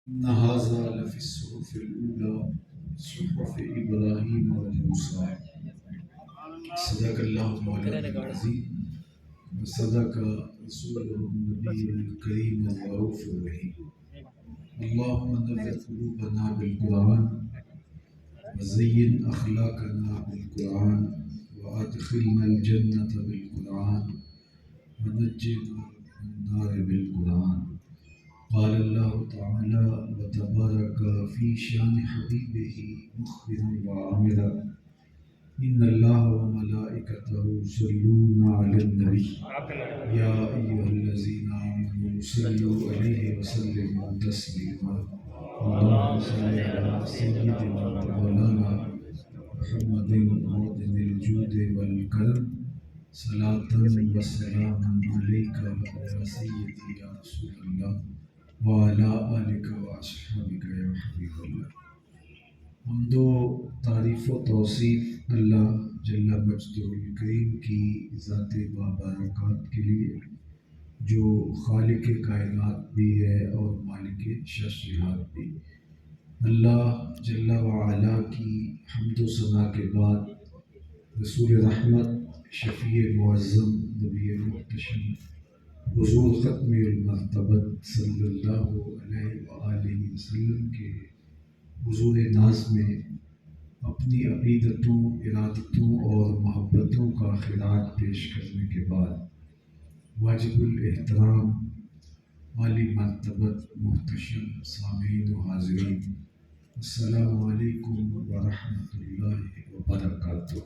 إن هذا لفي الصحف الأولى صحف إبراهيم وموسى. صدق الله مولانا العظيم وصدق رسوله النبي الكريم الرؤوف الرحيم. اللهم نور قلوبنا بالقرآن وزين أخلاقنا بالقرآن وأدخلنا الجنة بالقرآن ونجنا من النار بالقرآن. قال الله تعالى وتبارك في شان حبيبه مخبرا وعاملا إن الله وملائكته يصلون على النبي يا أيها الذين آمنوا صلوا عليه وسلموا تسليما. اللهم صل على سيدنا مولانا محمد معدن الجود والكرم صلاة وسلاما عليك يا سيدي يا رسول الله وعلى آلك وأصحابك يا حبیب اللہ. حمد و تعریف و توصیف اللہ جل مجدہ الکریم کی ذات بابرکات کے لیے جو خالق کائنات بھی ہے اور مالک ششیات بھی. اللہ جل وعلا کی حمد و ثنا کے بعد رسول رحمت شفیع معظم نبی محتشم حضور ختم المرتبت صلی اللہ علیہ وآلہ وسلم کے حضور ناز میں اپنی عقیدتوں، ارادتوں اور محبتوں کا خراج پیش کرنے کے بعد واجب الاحترام عالی مرتبت محتشم سامعین و حاضرین، السلام علیکم ورحمۃ اللہ وبرکاتہ.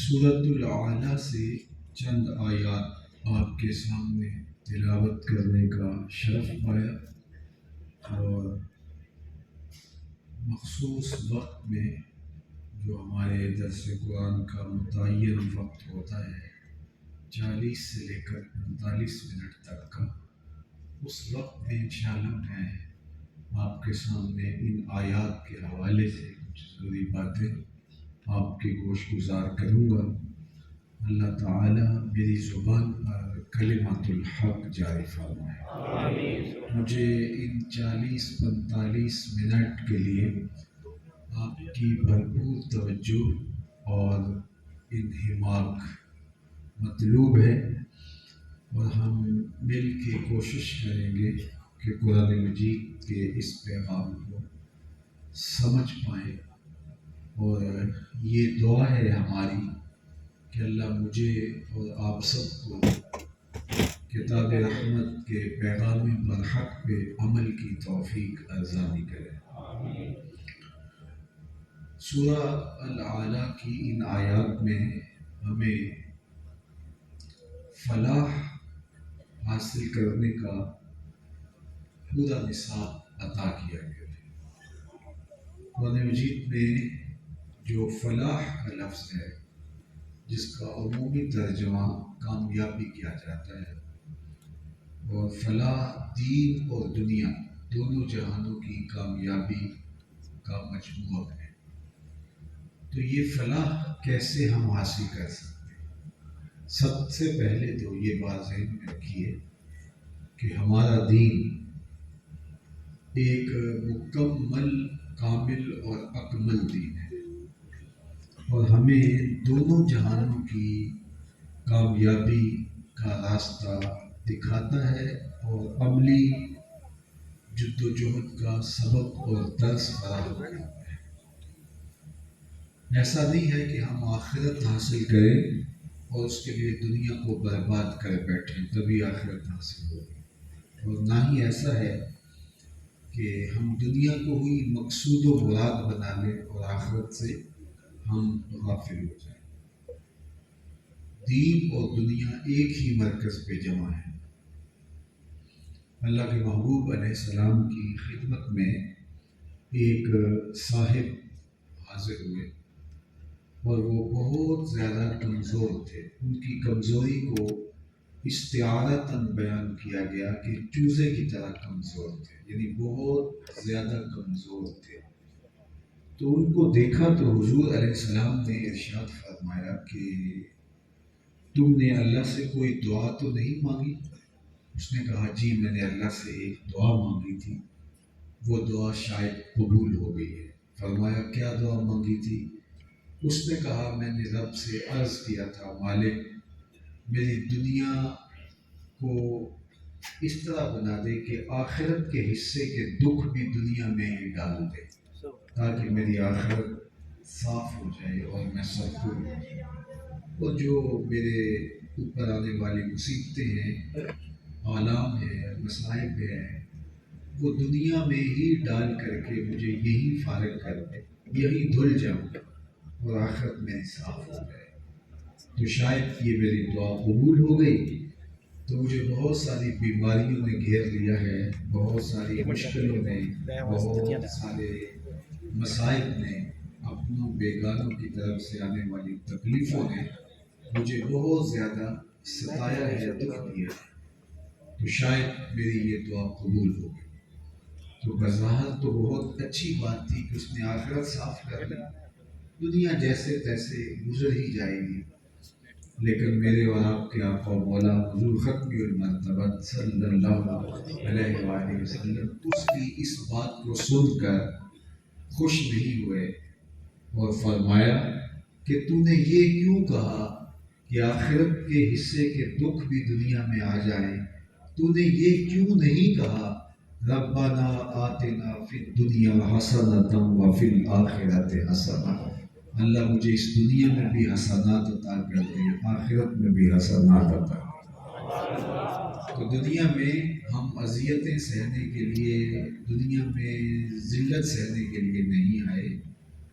سورۃ الاعلیٰ سے چند آیات آپ کے سامنے تلاوت کرنے کا شرف پایا اور مخصوص وقت میں جو ہمارے درس قرآن کا متعین وقت ہوتا ہے 40 سے لے کر 45 منٹ تک کا، اس وقت میں انشاءاللہ میں آپ کے سامنے ان آیات کے حوالے سے کچھ ضروری باتیں آپ کے گوش گزار کروں گا. اللہ تعالی میری زبان پر کلمات الحق جاری فرمائے. مجھے ان 40-45 منٹ کے لیے آپ کی بھرپور توجہ اور انہماک مطلوب ہے، اور ہم مل کے کوشش کریں گے کہ قرآن مجید کے اس پیغام کو سمجھ پائیں. اور یہ دعا ہے ہماری کہ اللہ مجھے اور آپ سب کو کتاب رحمت کے پیغام برحق پہ عمل کی توفیق ارزانی کرے. سورہ الاعلیٰ کی ان آیات میں ہمیں فلاح حاصل کرنے کا پورا نصاب عطا کیا گیا ہے. قرآن مجید میں جو فلاح کا لفظ ہے جس کا عمومی ترجمہ کامیابی کیا جاتا ہے، اور فلاح دین اور دنیا دونوں جہانوں کی کامیابی کا مجموعہ ہے. تو یہ فلاح کیسے ہم حاصل کر سکتے ہیں؟ سب سے پہلے تو یہ بات ذہن میں رکھیے کہ ہمارا دین ایک مکمل، کامل اور اکمل دین ہے، اور ہمیں دونوں جہانوں کی کامیابی کا راستہ دکھاتا ہے اور عملی جد و جہد کا سبب اور درس فراہم کرتا ہے. ایسا نہیں ہے کہ ہم آخرت حاصل کریں اور اس کے لیے دنیا کو برباد کر بیٹھیں تبھی آخرت حاصل ہوگی، اور نہ ہی ایسا ہے کہ ہم دنیا کو ہی مقصود و مراد بنا لیں اور آخرت سے ہم غافل ہو جائیں. دین اور دنیا ایک ہی مرکز پہ جمع ہے. اللہ کے محبوب علیہ السلام کی خدمت میں ایک صاحب حاضر ہوئے اور وہ بہت زیادہ کمزور تھے. ان کی کمزوری کو استعارتاً بیان کیا گیا کہ چوزے کی طرح کمزور تھے، یعنی بہت زیادہ کمزور تھے. تو ان کو دیکھا تو حضور علیہ السلام نے ارشاد فرمایا کہ تم نے اللہ سے کوئی دعا تو نہیں مانگی؟ اس نے کہا جی میں نے اللہ سے ایک دعا مانگی تھی، وہ دعا شاید قبول ہو گئی ہے۔ فرمایا کیا دعا مانگی تھی؟ اس نے کہا میں نے رب سے عرض کیا تھا مالک میری دنیا کو اس طرح بنا دے کہ آخرت کے حصے کے دکھ بھی دنیا میں ہی ڈال دے، تاکہ میری آخرت صاف ہو جائے اور میں سرخور ہو جائے، اور جو میرے اوپر آنے والی مصیبتیں ہیں، آلام ہے، مصائب ہے، وہ دنیا میں ہی ڈال کر کے مجھے یہی فارغ کر دے، یہی دھل جاؤں اور آخرت میری صاف ہو جائے۔ تو شاید یہ میری دعا قبول ہو گئی تو مجھے بہت ساری بیماریوں نے گھیر لیا ہے، بہت ساری مشکلوں نے، بہت سارے مصائب نے، اپنوں بیگانوں کی طرف سے آنے والی تکلیفوں نے مجھے بہت زیادہ ستایا ہے، دکھ دیا ہے، تو شاید میری یہ دعا قبول ہو گئی۔ تو بظاہر تو بہت اچھی بات تھی کہ اس نے آخرت صاف کر لی، دنیا جیسے تیسے گزر ہی جائے گی، لیکن میرے اور آپ کے آقا مولا حضور ختم المرتبہ صلی اللہ علیہ وآلہ وسلم اس کی اس بات کو سن کر خوش نہیں ہوئے اور فرمایا کہ تو نے یہ کیوں کہا کہ آخرت کے حصے کے دکھ بھی دنیا میں آ جائیں؟ تو نے یہ کیوں نہیں کہا ربنا آتنا فی الدنیا حسنۃ وفی الآخرۃ حسنۃ؟ اللہ مجھے اس دنیا میں بھی حسنات عطا کر دے، آخرت میں بھی حسنات عطا کر۔ تو دنیا میں ہم اذیتیں سہنے کے لیے، دنیا میں ذلت سہنے کے لیے نہیں آئے۔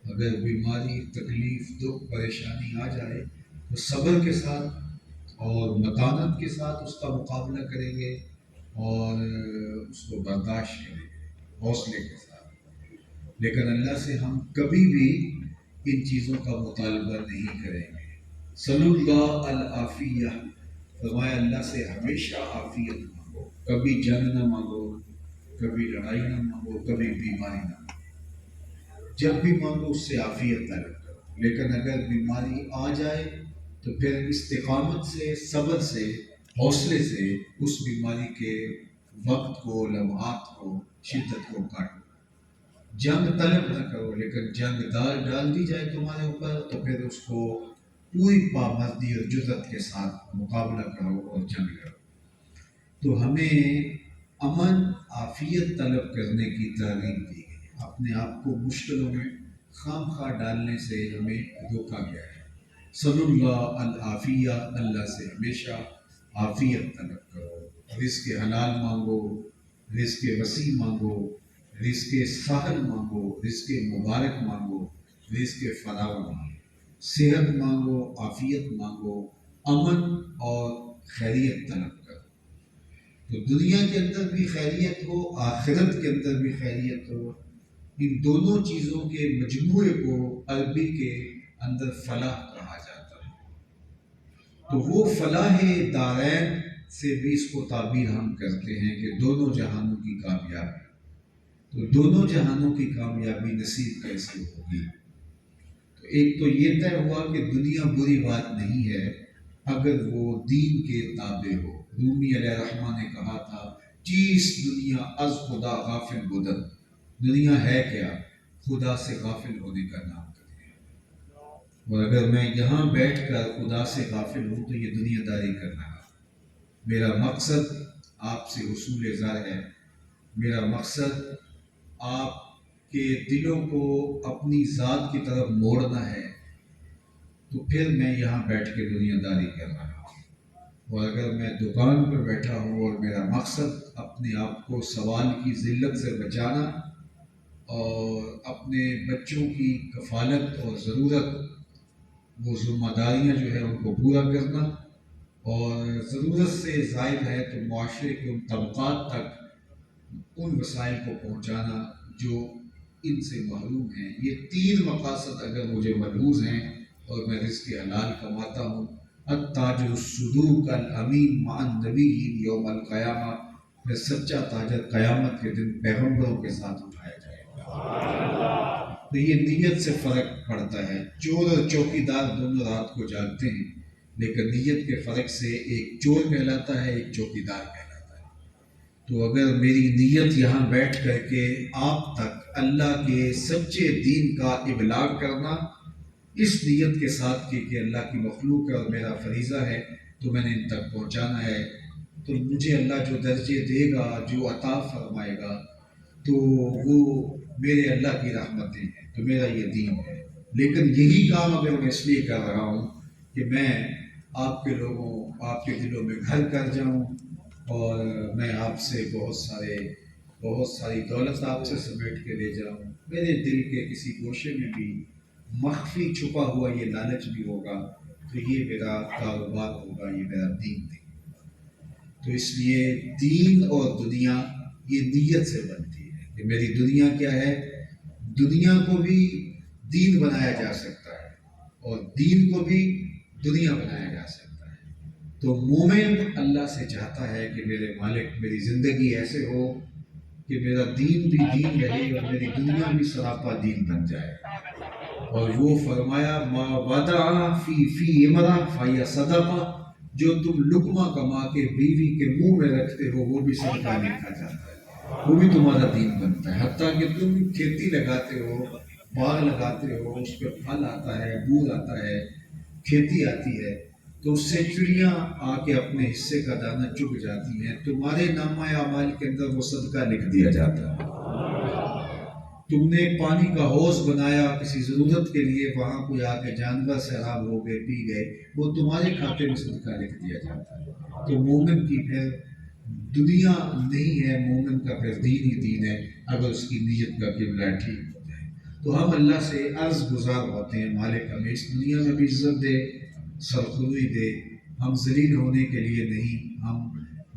اگر بیماری، تکلیف، دکھ، پریشانی آ جائے تو صبر کے ساتھ اور متانت کے ساتھ اس کا مقابلہ کریں گے اور اس کو برداشت کریں گے حوصلے کے ساتھ، لیکن اللہ سے ہم کبھی بھی ان چیزوں کا مطالبہ نہیں کریں گے۔ صلی اللہ العافیہ، فرمایا اللہ سے ہمیشہ عافیت مانگو، کبھی جنگ نہ مانگو، کبھی لڑائی نہ مانگو، کبھی بیماری نہ مانگو، جب بھی مانگو اس سے عافیت طلب کرو، لیکن اگر بیماری آ جائے تو پھر استقامت سے، صبر سے، حوصلے سے اس بیماری کے وقت کو، لمحات کو، شدت کو کاٹو۔ جنگ طلب نہ کرو، لیکن جنگ ڈال دی جائے تمہارے اوپر تو پھر اس کو پوری پابندی اور جرات کے ساتھ مقابلہ کرو اور جنگ کرو۔ تو ہمیں امن، عافیت طلب کرنے کی ترغیب دی گئی، اپنے آپ کو مشکلوں میں خام خواہ ڈالنے سے ہمیں روکا گیا ہے۔ صلی اللہ العافیہ، اللہ سے ہمیشہ عافیت طلب کرو، رزق حلال مانگو، رزق وسیع مانگو، رزق سہل مانگو، رزق مبارک مانگو، رزق فراوان مانگو، صحت مانگو، عافیت مانگو، امن اور خیریت طلب کرو۔ تو دنیا کے اندر بھی خیریت ہو، آخرت کے اندر بھی خیریت ہو، ان دونوں چیزوں کے مجموعے کو عربی کے اندر فلاح کہا جاتا ہے۔ تو وہ فلاح دارین سے بھی اس کو تعبیر ہم کرتے ہیں کہ دونوں جہانوں کی کامیابی۔ تو دونوں جہانوں کی کامیابی نصیب کیسے ہوگی؟ تو ایک تو یہ طے ہوا کہ دنیا بری بات نہیں ہے اگر وہ دین کے تابع ہو۔ رومی علیہ الرحمہ نے کہا تھا چیز دنیا از خدا غافل بدن، دنیا ہے کیا؟ خدا سے غافل ہونے کا نام کرتے ہیں۔ اور اگر میں یہاں بیٹھ کر خدا سے غافل ہوں تو یہ دنیا داری کر رہا۔ میرا مقصد آپ سے حصول زر ہے، میرا مقصد آپ کے دلوں کو اپنی ذات کی طرف موڑنا ہے، تو پھر میں یہاں بیٹھ کے دنیا داری کر رہا ہوں۔ اور اگر میں دکان پر بیٹھا ہوں اور میرا مقصد اپنے آپ کو سوال کی ذلت سے بچانا اور اپنے بچوں کی کفالت اور ضرورت، وہ ذمہ داریاں جو ہے ان کو پورا کرنا، اور ضرورت سے زائد ہے تو معاشرے کے ان طبقات تک ان وسائل کو پہنچانا جو ان سے محروم ہیں، یہ تین مقاصد اگر مجھے ملحوظ ہیں اور میں رزق حلال کماتا ہوں، التاجر الصدوق الامین مع النبیین یوم القیامہ، میں سچا تاجر قیامت کے دن پیغمبروں کے ساتھ اٹھایا جائے گا۔ تو یہ نیت سے فرق پڑتا ہے۔ چور اور چوکیدار دونوں رات کو جاگتے ہیں، لیکن نیت کے فرق سے ایک چور کہلاتا ہے، ایک چوکیدار کہلاتا ہے۔ تو اگر میری نیت یہاں بیٹھ کر کے آپ تک اللہ کے سچے دین کا ابلاغ کرنا اس نیت کے ساتھ کہ اللہ کی مخلوق ہے اور میرا فریضہ ہے تو میں نے ان تک پہنچانا ہے، تو مجھے اللہ جو درجے دے گا، جو عطا فرمائے گا، تو وہ میرے اللہ کی رحمتیں ہیں، تو میرا یہ دین ہے۔ لیکن یہی کام اگر میں اس لیے کر رہا ہوں کہ میں آپ کے لوگوں، آپ کے دلوں میں گھر کر جاؤں اور میں آپ سے بہت ساری دولت آپ سے سمیٹ کے لے جاؤں، میرے دل کے کسی گوشے میں بھی مخفی چھپا ہوا یہ لالچ بھی ہوگا، تو یہ میرا کاروبار ہوگا، یہ میرا دین نہیں۔ تو اس لیے دین اور دنیا یہ نیت سے بنتی ہے کہ میری دنیا کیا ہے، دنیا کو بھی دین بنایا جا سکتا ہے اور دین کو بھی دنیا بنایا جا سکتا ہے۔ تو مومن اللہ سے چاہتا ہے کہ میرے مالک میری زندگی ایسے ہو کہ میرا دین بھی دین رہے اور میری دنیا بھی سراپا دین بن جائے۔ اور وہ فرمایا ما ودع فی امرا فیا صدقہ، جو تم لقمہ کما کے بیوی کے منہ میں رکھتے ہو وہ بھی صدقہ لکھا جاتا ہے، وہ بھی تمہارا دین بنتا ہے۔ حتیٰ کہ تم کھیتی لگاتے ہو، باغ لگاتے ہو، اس پہ پھل آتا ہے، بور آتا ہے، کھیتی آتی ہے، تو اس سے چڑیاں آ کے اپنے حصے کا دانہ چگ جاتی ہیں، تمہارے نامہ اعمال کے اندر وہ صدقہ لکھ دیا جاتا ہے۔ تم نے پانی کا حوض بنایا کسی ضرورت کے لیے، وہاں کوئی آ کے جانور سیراب ہو گئے، پی گئے، وہ تمہارے کھاتے میں صدقہ لکھ دیا جاتا ہے۔ تو مومن کی پھر دنیا نہیں ہے، مومن کا پھر دین ہی دین ہے، اگر اس کی نیت کا قبلہ ٹھیک ہو جائے۔ تو ہم اللہ سے عرض گزار ہوتے ہیں، مالک ہمیں اس دنیا میں بھی عزت دے، سرخروئی دے، ہم ذلیل ہونے کے لیے نہیں، ہم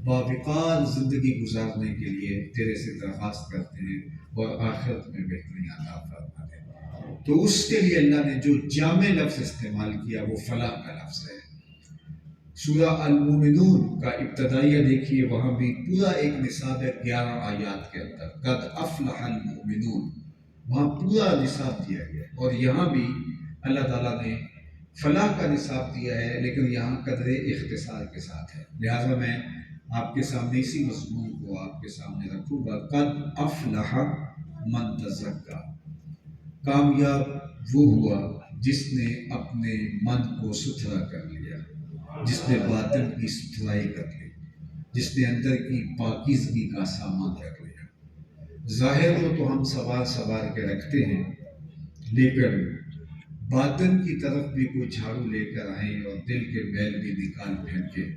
باوقار زندگی گزارنے کے لیے تیرے سے درخواست کرتے ہیں، اور آخرت میں بہترین عطا فرما دے۔ تو اس کے لیے اللہ نے جو جامع لفظ استعمال کیا وہ فلاح کا لفظ ہے۔ سورہ المومنون کا ابتدائیہ دیکھیے، وہاں بھی پورا ایک نصاب ہے 11 آیات کے اندر، قد افلح المؤمنون، وہاں پورا نصاب دیا گیا، اور یہاں بھی اللہ تعالیٰ نے فلاح کا نصاب دیا ہے، لیکن یہاں قدر اختصار کے ساتھ ہے، لہٰذا میں آپ کے سامنے اسی مضمون کو آپ کے سامنے رکھوں گا۔ قد افلح من تزکا، کامیاب وہ ہوا جس نے اپنے من کو ستھرا کر لیا، جس نے باطن کی ستھرائی کر لی، جس نے اندر کی پاکیزگی کا سامان کر لیا۔ ظاہر کو تو ہم سوار کے رکھتے ہیں، لیکن باطن کی طرف بھی کوئی جھاڑو لے کر آئیں اور دل کے میل بھی نکال پھینکے،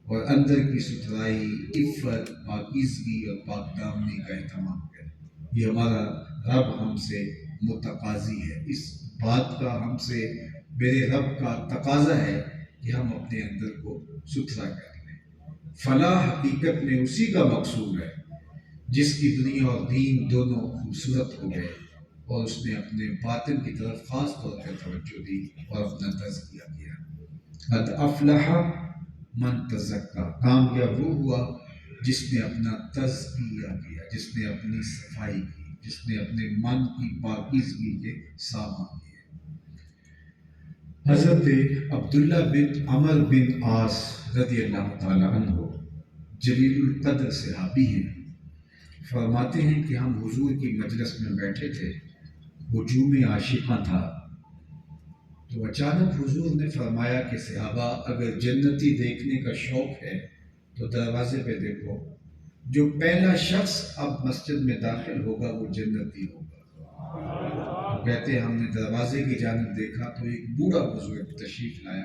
اور اندر کی ستھرائی، عفت، پاکیزگی اور پاک دامنی کا اہتمام کریں۔ یہ ہمارا رب ہم سے متقاضی ہے، اس بات کا ہم سے میرے رب کا تقاضا ہے کہ ہم اپنے اندر کو ستھرا کر لیں۔ فلاح حقیقت میں اسی کا مقصود ہے جس کی دنیا اور دین دونوں خوبصورت ہو گئے، اور اس نے اپنے باطن کی طرف خاص طور پر توجہ دی اور اپنا تزکیہ کیا۔ قد افلح من تزکا، کامیاب وہ ہوا جس نے اپنا تزکیہ کیا، جس نے اپنی صفائی کی، جس نے اپنے من کی پاکیزگی کے سامان کیے۔ حضرت عبداللہ بن عمر بن عاص رضی اللہ تعالی عنہ جلیل القدر صحابی ہیں، فرماتے ہیں کہ ہم حضور کی مجلس میں بیٹھے تھے، ہجوم عاشقاں تھا، تو اچانک حضور نے فرمایا کہ صحابہ اگر جنتی دیکھنے کا شوق ہے تو دروازے پہ دیکھو، جو پہلا شخص اب مسجد میں داخل ہوگا وہ جنتی ہوگا۔ تو کہتے ہیں ہم نے دروازے کی جانب دیکھا تو ایک بوڑھا بزرگ تشریف لایا،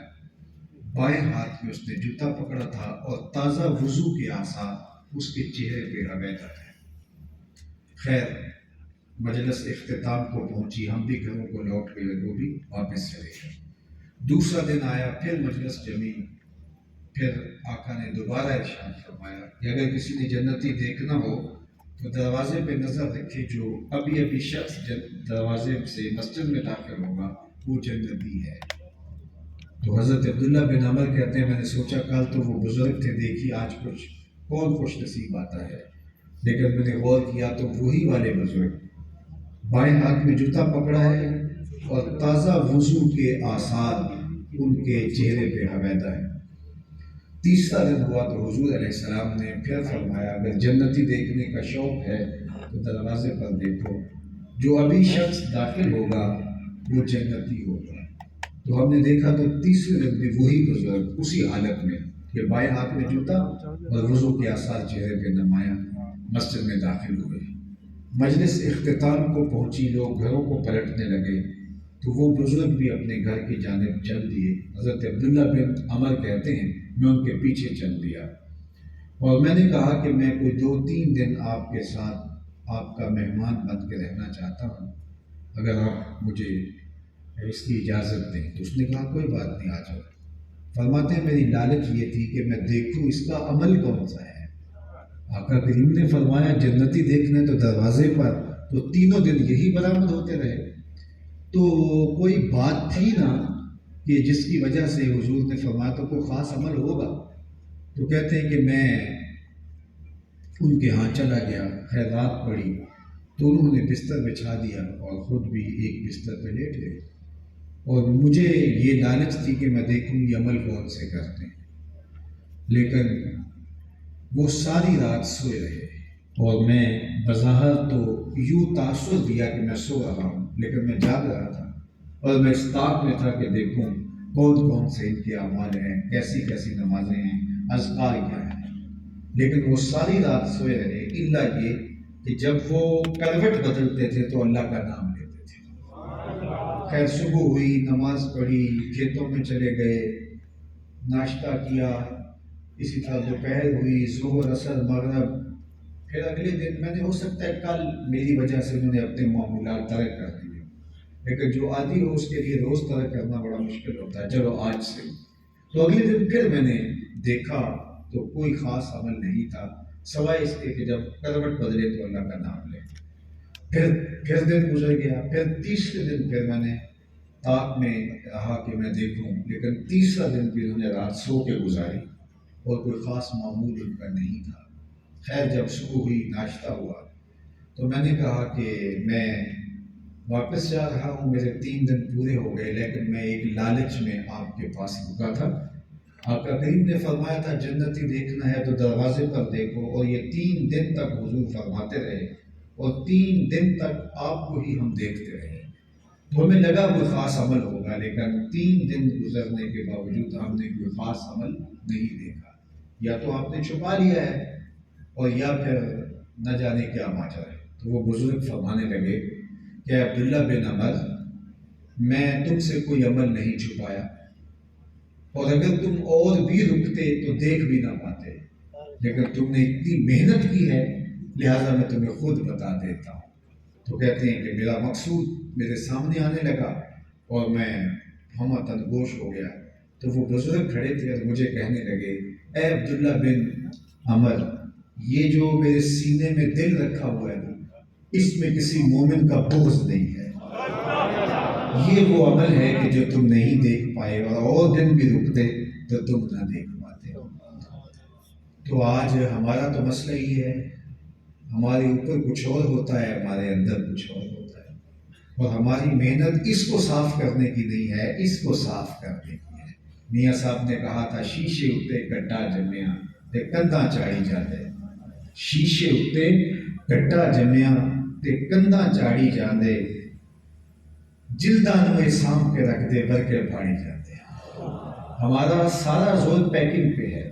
بائیں ہاتھ میں اس نے جوتا پکڑا تھا اور تازہ وضو کے آثار اس کے چہرے پہ علیحدہ تھے۔ خیر مجلس اختتام کو پہنچی، ہم بھی گھروں کو لوٹ گئے، وہ بھی واپس چلے گئے۔ دوسرا دن آیا، پھر مجلس جمی، پھر آقا نے دوبارہ ارشاد فرمایا کہ اگر کسی نے جنتی دیکھنا ہو تو دروازے پہ نظر رکھے، جو ابھی شخص دروازے سے مسجد میں داخل ہوگا وہ جنتی ہے۔ تو حضرت عبداللہ بن عمر کہتے ہیں میں نے سوچا کل تو وہ بزرگ تھے، دیکھی آج کون خوش نصیب آتا ہے، لیکن میں نے غور کیا تو وہی والے بزرگ، بائیں ہاتھ میں جوتا پکڑا ہے اور تازہ وضو کے آثار ان کے چہرے پہ علیحدہ ہے۔ تیسرا دن ہوا تو حضور علیہ السلام نے پھر فرمایا اگر جنتی دیکھنے کا شوق ہے تو دروازے پر دیکھو، جو ابھی شخص داخل ہوگا وہ جنتی ہوگا۔ تو ہم نے دیکھا تو تیسرے دن بھی وہی بزرگ اسی حالت میں کہ بائیں ہاتھ میں جوتا اور وضو کے آثار چہرے پہ نمایاں مسجد میں داخل ہوئے۔ مجلس اختتام کو پہنچی، لوگ گھروں کو پلٹنے لگے تو وہ بزرگ بھی اپنے گھر کی جانب چل دیے۔ حضرت عبداللہ بن عمر کہتے ہیں میں ان کے پیچھے چل دیا اور میں نے کہا کہ میں کوئی 2-3 دن آپ کے ساتھ آپ کا مہمان بن کے رہنا چاہتا ہوں، اگر آپ مجھے اس کی اجازت دیں۔ تو اس نے کہا کوئی بات نہیں، آ جاؤ۔ فرماتے ہیں میری لالچ یہ تھی کہ میں دیکھوں اس کا عمل کون سا ہے۔ آقا کریم نے فرمایا جنتی دیکھنے تو دروازے پر، تو تینوں دن یہی برآمد ہوتے رہے۔ تو کوئی بات تھی نا کہ جس کی وجہ سے حضور نے فرمایا تو کوئی خاص عمل ہوگا۔ تو کہتے ہیں کہ میں ان کے ہاں چلا گیا، خیر رات پڑی تو انہوں نے بستر بچھا دیا اور خود بھی ایک بستر پہ لیٹ گئے، اور مجھے یہ لالچ تھی کہ میں دیکھوں یہ عمل کون سے کرتے ہیں، لیکن وہ ساری رات سوئے رہے اور میں بظاہر تو یوں تاثر دیا کہ میں سو رہا ہوں، لیکن میں جاگ رہا تھا اور میں اس طاق میں تھا کہ دیکھوں کون کون سے ان کے اعمال ہیں، کیسی کیسی نمازیں ہیں، اذکار کیا ہیں۔ لیکن وہ ساری رات سوئے رہے، الا یہ کہ جب وہ کروٹ بدلتے تھے تو اللہ کا نام لیتے تھے۔ خیر صبح ہوئی، نماز پڑھی، کھیتوں میں چلے گئے، ناشتہ کیا، اسی طرح دوپہر ہوئی، ظہر، عصر، مغرب، پھر اگلے دن میں نے ہو سکتا ہے کل میری وجہ سے انہوں نے اپنے معمولات ترک کر دیے، لیکن جو عادی ہو اس کے لیے روز ترک کرنا بڑا مشکل ہوتا ہے، چلو آج سے۔ تو اگلے دن پھر میں نے دیکھا تو کوئی خاص عمل نہیں تھا سوائے اس کے کہ جب کروٹ بدلے تو اللہ کا نام لے۔ پھر دن گزر گیا، پھر تیسرے دن پھر میں نے طاق میں رہا کہ میں دیکھوں، لیکن تیسرا دن بھی انہوں نے رات سو کے گزاری اور کوئی خاص معمول ان کا نہیں تھا۔ خیر جب صبح ہوئی، ناشتہ ہوا تو میں نے کہا کہ میں واپس جا رہا ہوں، میرے 3 دن پورے ہو گئے، لیکن میں ایک لالچ میں آپ کے پاس رکا تھا۔ آقا کریم نے فرمایا تھا جنتی دیکھنا ہے تو دروازے پر دیکھو، اور یہ 3 دن تک حضور فرماتے رہے اور 3 دن تک آپ کو ہی ہم دیکھتے رہے۔ تو ہمیں لگا کوئی خاص عمل ہوگا، لیکن 3 دن گزرنے کے باوجود ہم نے کوئی خاص عمل نہیں دیکھا۔ یا تو آپ نے چھپا لیا ہے اور یا پھر نہ جانے کیا ماجرا ہے۔ تو وہ بزرگ فرمانے لگے کہ عبداللہ بن عمر، میں تم سے کوئی عمل نہیں چھپایا، اور اگر تم اور بھی رکتے تو دیکھ بھی نہ پاتے، لیکن تم نے اتنی محنت کی ہے لہٰذا میں تمہیں خود بتا دیتا ہوں۔ تو کہتے ہیں کہ میرا مقصود میرے سامنے آنے لگا اور میں ہمتن گوش ہو گیا۔ تو وہ بزرگ کھڑے تھے اور مجھے کہنے لگے اے عبداللہ بن عمر، یہ جو میرے سینے میں دل رکھا ہوا ہے اس میں کسی مومن کا بغض نہیں ہے، یہ وہ عمل ہے کہ جو تم نہیں دیکھ پائے، اور دن بھی رکتے تو تم نہ دیکھ پاتے۔ تو آج ہمارا تو مسئلہ ہی ہے، ہمارے اوپر کچھ اور ہوتا ہے، ہمارے اندر کچھ اور ہوتا ہے، اور ہماری محنت اس کو صاف کرنے کی نہیں ہے، اس کو صاف کرنے کی ہے۔ میاں صاحب نے کہا تھا شیشے اتے کٹا جمیا تے کندھاں چاڑی جاندے، شیشے اتے کٹا جمیا تے کندھاں چاڑی جاندے، جلداں نوں سانپ کے رکھ دے بھر کے پھاڑی جاتے۔ ہمارا سارا زور پیکنگ پہ ہے،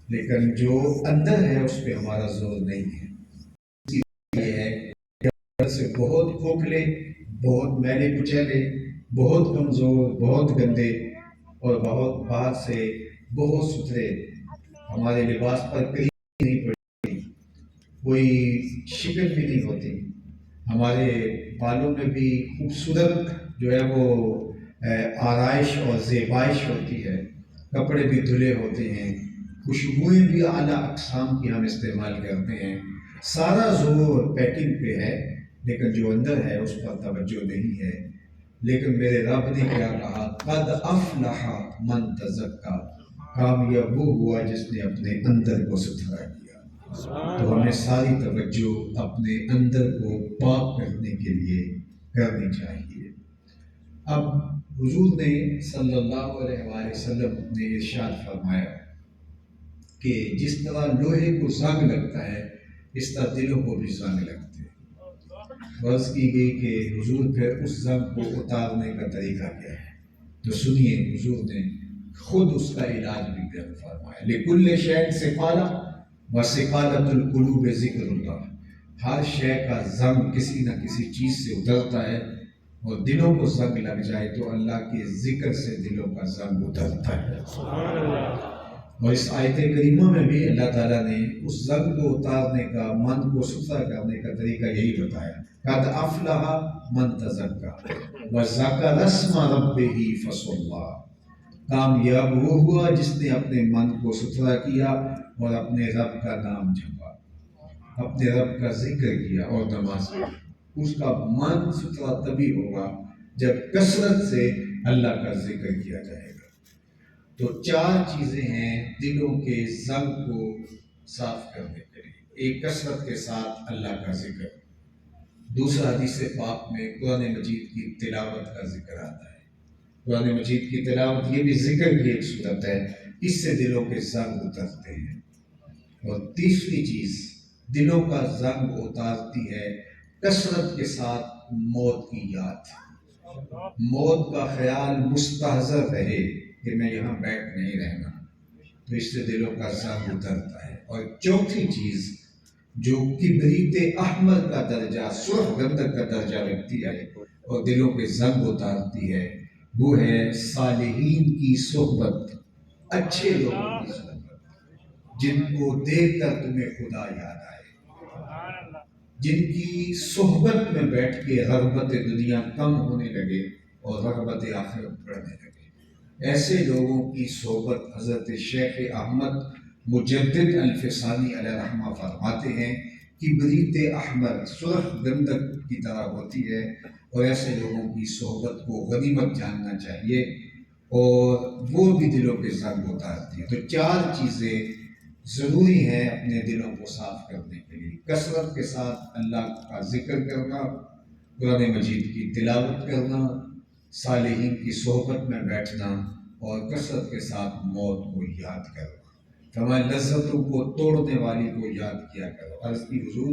لیکن جو اندر ہے اس پہ ہمارا زور نہیں ہے۔ یہ ہے کہ اندر سے بہت کھوکھلے، بہت میلے کچیلے، بہت کمزور، بہت گندے، اور بہت باہر سے بہت ستھرے، ہمارے لباس پر کہیں نہیں پڑتی، کوئی شکن بھی نہیں ہوتی، ہمارے بالوں میں بھی خوبصورت جو ہے وہ آرائش اور زیبائش ہوتی ہے، کپڑے بھی دھلے ہوتے ہیں، خوشبوئیں بھی اعلیٰ اقسام کی ہم استعمال کرتے ہیں، سارا زور پیکنگ پہ ہے، لیکن جو اندر ہے اس پر توجہ نہیں ہے۔ لیکن میرے رب نے کیا کہا قد افلح من تزکا، کامیاب وہ ہوا جس نے اپنے اندر کو ستھرا کیا۔ تو ہمیں ساری توجہ اپنے اندر کو پاک کرنے کے لیے کرنی چاہیے۔ اب حضور نے صلی اللہ علیہ وآلہ وسلم نے ارشاد فرمایا کہ جس طرح لوہے کو زنگ لگتا ہے اس طرح دلوں کو بھی زنگ لگتے ہیں۔ عرض کی گئی کہ حضور پھر اس زنگ کو اتارنے کا طریقہ کیا ہے؟ تو سنیے، حضور نے خود اس کا علاج بھی بیان فرمایا۔ لِكُلِّ شَيْءٍ سِقَالَةٌ وَسِقَالَةُ الْقُلُوبِ ذِكْرُ اللَّهِ، ہر شے کا زنگ کسی نہ کسی چیز سے اترتا ہے، اور دلوں کو زنگ لگ جائے تو اللہ کے ذکر سے دلوں کا زنگ اترتا ہے۔ اور اس آیت کریمہ میں بھی اللہ تعالیٰ نے اس زنگ کو اتارنے کا، من کو ستھرا کرنے کا طریقہ یہی بتایا۔ قَدْ أَفْلَحَ مَنْ تَزَكَّىٰ وَذَكَرَ اسْمَ رَبِّهِ فَصَلَّىٰ، کامیاب وہ ہوا جس نے اپنے من کو ستھرا کیا اور اپنے رب کا نام جپا، اپنے رب کا ذکر کیا اور نماز پڑھی۔ اس کا من ستھرا تبھی ہوگا جب کثرت سے اللہ کا ذکر کیا جائے گا۔ تو چار چیزیں ہیں دلوں کے زنگ کو صاف کرنے کے لیے۔ ایک، کثرت کے ساتھ اللہ کا ذکر۔ دوسرا، حدیث پاک میں قرآن مجید کی تلاوت کا ذکر آتا ہے۔ قرآن مجید کی تلاوت یہ بھی ذکر کی ایک صورت ہے، اس سے دلوں کے زنگ اترتے ہیں۔ اور تیسری چیز دلوں کا زنگ اتارتی ہے کثرت کے ساتھ موت کی یاد، موت کا خیال مستحضر رہے کہ میں یہاں بیٹھ نہیں رہنا، تو اس سے دلوں کا زنگ اترتا ہے۔ اور چوتھی چیز جو کبریت احمر کا درجہ، سرخ گندک کا درجہ رکھتی ہے اور دلوں کے زنگ اتارتی ہے، وہ ہے صالحین کی صحبت، اچھے لوگوں کی صحبت، جن کو دیکھ کر تمہیں خدا یاد آئے، جن کی صحبت میں بیٹھ کے رغبت دنیا کم ہونے لگے اور رغبت آخرت بڑھنے لگے۔ ایسے لوگوں کی صحبت حضرت شیخ احمد مجدد الفسانی علیہ رحمہ فرماتے ہیں کبریت احمر، سرخ گندک کی طرح ہوتی ہے، اور ایسے لوگوں کی صحبت کو غنیمت جاننا چاہیے، اور وہ بھی دلوں کے زنگ اتارتی ہے۔ تو چار چیزیں ضروری ہیں اپنے دلوں کو صاف کرنے کے لیے: کثرت کے ساتھ اللہ کا ذکر کرنا، قرآن مجید کی تلاوت کرنا، صالحین کی صحبت میں بیٹھنا، اور کثرت کے ساتھ موت کو یاد کرنا۔ فرمایا لذتوں کو توڑنے والی کو یاد کیا کرو۔ عرض کی حضور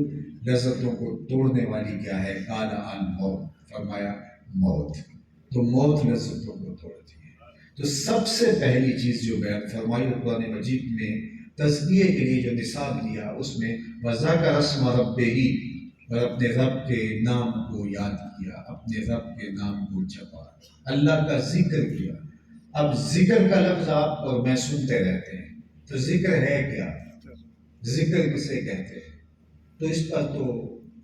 لذتوں کو توڑنے والی کیا ہے؟ قال الموت، فرمایا موت۔ تو موت لذتوں کو توڑتی ہے۔ تو سب سے پہلی چیز جو بیان فرمائی قرآن مجید میں تزکیے کے لیے جو نصاب دیا، اس میں وَذَكَرَ اسْمَ رَبِّهِ، اور اپنے رب کے نام کو یاد کیا، اپنے رب کے نام کو جپا، اللہ کا ذکر کیا۔ اب ذکر کا لفظ آپ اور میں سنتے رہتے ہیں، تو ذکر ہے کیا؟ ذکر کسے کہتے ہیں؟ تو اس پر تو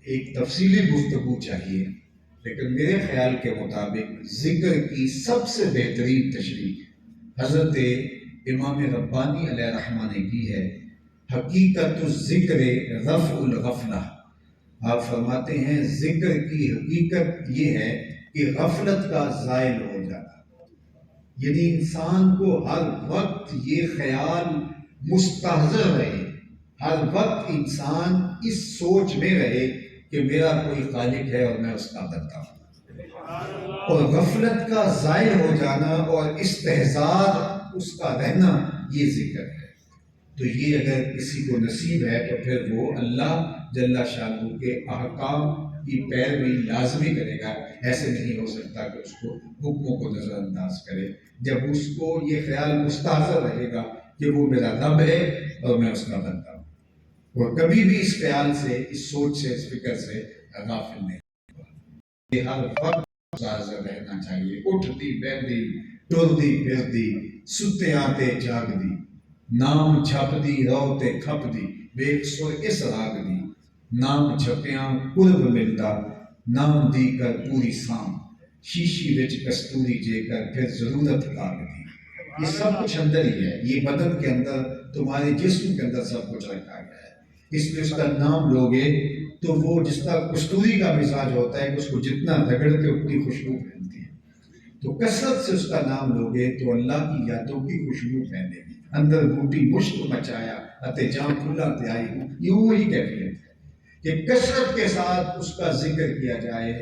ایک تفصیلی گفتگو چاہیے، لیکن میرے خیال کے مطابق ذکر کی سب سے بہترین تشریح حضرت امام ربانی علیہ رحمہ نے کی ہے۔ حقیقت الذکر رفع الغفلہ، آپ فرماتے ہیں ذکر کی حقیقت یہ ہے کہ غفلت کا زائل ہو جانا، یعنی انسان کو ہر وقت یہ خیال مستحضر رہے، ہر وقت انسان اس سوچ میں رہے کہ میرا کوئی خالق ہے اور میں اس کا بندہ ہوں، اور غفلت کا زائل ہو جانا اور استحضار اس کا رہنا، یہ ذکر ہے۔ تو یہ اگر کسی کو نصیب ہے تو پھر وہ اللہ جل شانہ کے احکام کی پیروی لازمی کرے گا۔ ایسے نہیں ہو سکتا کہ اس کو حکموں کو نظر انداز کرے، جب اس کو یہ خیال مستحضر رہے گا کہ وہ میرا رب ہے اور میں اس کا بندہ ہوں، وہ کبھی بھی اس خیال سے، اس سوچ سے، اس فکر سے غافل نہیں ہوگا۔ یہ ہر وقت مستحضر رہنا چاہیے۔ اٹھتی بیٹھتی، ٹردی پھردی، ستے آتے جاگ دی، نام چھپ دی روتے کھپ دی، بے سو اس راگ دی، نام چھپیاں قرب ملتا، نام دی کر پوری سام، شیشی وچ کستوری جے کر پھر ضرورت کاغ دی۔ یہ سب کچھ اندر ہی ہے، یہ بدن کے اندر، تمہارے جسم کے اندر سب کچھ رکھا گیا ہے۔ اس لیے اس کا نام لوگے تو وہ جس طرح کستوری کا مزاج ہوتا ہے کہ اس کو جتنا رگڑتے اتنی خوشبو پھیلتی ہے، تو کثرت سے اس کا نام لوگے تو اللہ کی یادوں کی خوشبو پھیلے گی۔ اندر بوٹی مشک مچایا اتے جام پھولا تے آئی ہوں، یہ وہی کیفیت ہے کہ کثرت کے ساتھ اس کا ذکر کیا جائے۔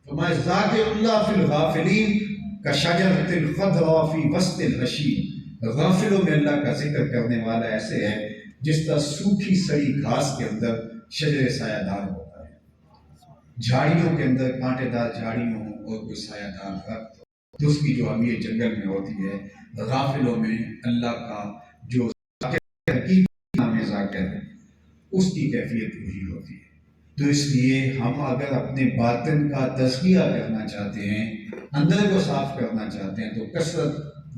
فرمایا ذاکر اللہ فی الغافلین، کشجرۃ الخضراء فی وسط الحشیم، غافلوں میں اللہ کا ذکر کرنے والا ایسے ہے جس طرح سوکھی سڑی گھاس کے اندر شجر سایہ دار ہوتا ہے، جھاڑیوں کے اندر کانٹے دار جھاڑیوں ہوں اور کوئی سایہ دار درخت ہو تو اس کی جو اہمیت جنگل میں ہوتی ہے، غافلوں میں اللہ کا جو حقیقی نام ذاکر ہے اس کی کیفیت وہی ہوتی ہے۔ تو اس لیے ہم اگر اپنے باطن کا تزکیہ کرنا چاہتے ہیں، اندر کو صاف کرنا چاہتے ہیں، تو کثرت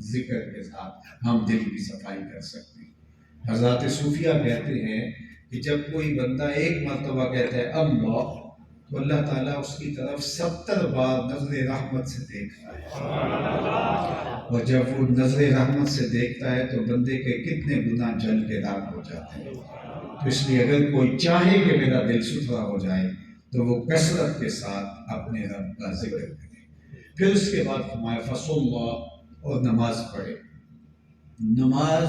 ذکر کے ساتھ ہم دل کی صفائی کر سکتے ہیں۔ حضرات صوفیہ کہتے ہیں کہ جب کوئی بندہ ایک مرتبہ کہتا ہے اللہ، تو اللہ تعالیٰ اس کی طرف 70 بار نظر رحمت سے دیکھتا ہے، اور جب وہ نظر رحمت سے دیکھتا ہے تو بندے کے کتنے گناہ جل کے راکھ ہو جاتے ہیں۔ تو اس لیے اگر کوئی چاہے کہ میرا دل ستھرا ہو جائے تو وہ کثرت کے ساتھ اپنے رب کا ذکر کرے۔ پھر اس کے بعد فرمایا فصلی، اور نماز پڑھے۔ نماز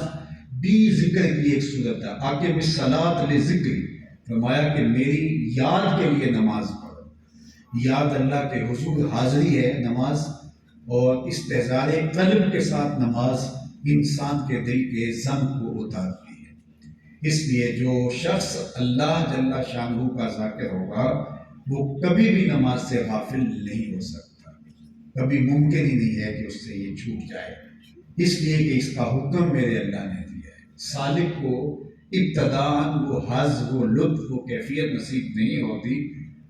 بھی ذکر کی ایک صورت ہے، اقم الصلاۃ لذکری، فرمایا کہ میری یاد کے لیے نماز پڑھو۔ یاد اللہ کے حضور حاضری ہے نماز، اور استحضار قلب کے ساتھ نماز انسان کے دل کے ضم کو اتارتی ہے۔ اس لیے جو شخص اللہ جل شانہ کا ذاکر ہوگا وہ کبھی بھی نماز سے غافل نہیں ہو سکتا، کبھی ممکن ہی نہیں ہے کہ اس سے یہ چھوٹ جائے، اس لیے کہ اس کا حکم میرے اللہ نے دیا ہے۔ سالک کو ابتداءً وہ حظ، وہ لطف، وہ کیفیت نصیب نہیں ہوتی،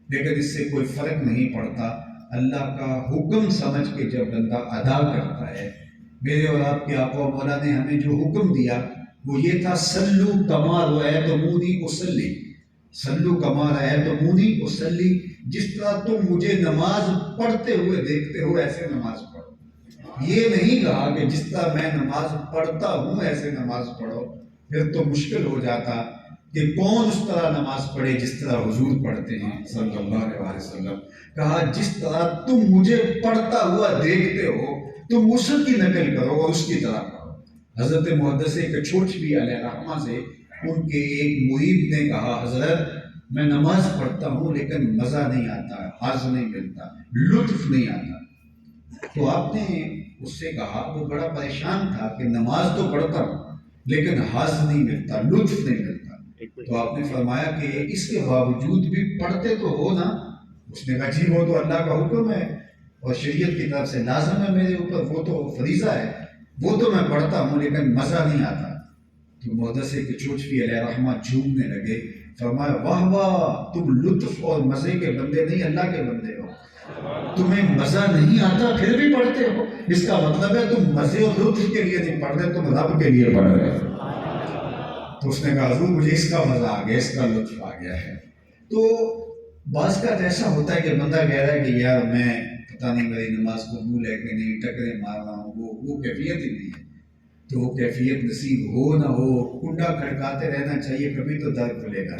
لیکن اس سے کوئی فرق نہیں پڑتا۔ اللہ کا حکم سمجھ کے جب بندہ ادا کرتا ہے، میرے اور آپ کے آقا و مولا نے ہمیں جو حکم دیا وہ یہ تھا سلو کما رأیتمونی اصلی، سلو کما رأیتمونی اصلی، جس طرح تم مجھے نماز پڑھتے ہوئے دیکھتے ہو ایسے نماز پڑھو۔ یہ نہیں کہا کہ جس طرح میں نماز پڑھتا ہوں ایسے نماز پڑھو، پھر تو مشکل ہو جاتا کہ کون اس طرح نماز پڑھے جس طرح حضور پڑھتے ہیں صلی اللہ علیہ وسلم۔ کہا جس طرح تم مجھے پڑھتا ہوا دیکھتے ہو تم اس کی نقل کرو اور اس کی طرح پڑھو۔ حضرت محدث کچھوٹوی علیہ رحمہ سے ان کے ایک مرید نے کہا حضرت میں نماز پڑھتا ہوں لیکن مزہ نہیں آتا، حظ نہیں ملتا، لطف نہیں آتا۔ تو آپ نے اس سے کہا، وہ بڑا پریشان تھا کہ نماز تو پڑھتا ہوں لیکن حظ نہیں ملتا، لطف نہیں ملتا۔ تو آپ نے فرمایا کہ اس کے باوجود بھی پڑھتے تو ہو نا؟ اس نے کہا جی وہ تو اللہ کا حکم ہے اور شریعت کی طرف سے لازم ہے میرے اوپر، وہ تو فریضہ ہے، وہ تو میں پڑھتا ہوں لیکن مزہ نہیں آتا۔ تو محدث کچھوٹوی علیہ رحمہ جھومنے لگے، فرمایا واہ واہ، تم لطف اور مزے کے بندے نہیں اللہ کے بندے ہو، تمہیں مزہ نہیں آتا پھر بھی پڑھتے ہو، اس کا مطلب ہے تم مزے اور لطف کے لیے نہیں پڑھ رہے، تم رب کے لیے پڑھ رہے ہو۔ تو اس نے کہا حضور مجھے اس کا مزہ آ گیا، اس کا لطف آ گیا ہے۔ تو بعض کا ایسا ہوتا ہے کہ بندہ کہہ رہا ہے کہ یار میں پتہ نہیں میری نماز قبول ہے کہ نہیں، ٹکرے مار رہا ہوں، وہ کیفیت ہی نہیں ہے۔ تو وہ کیفیت نصیب ہو نہ ہو، کنڈا کھڑکاتے رہنا چاہیے، کبھی تو در کھلے گا،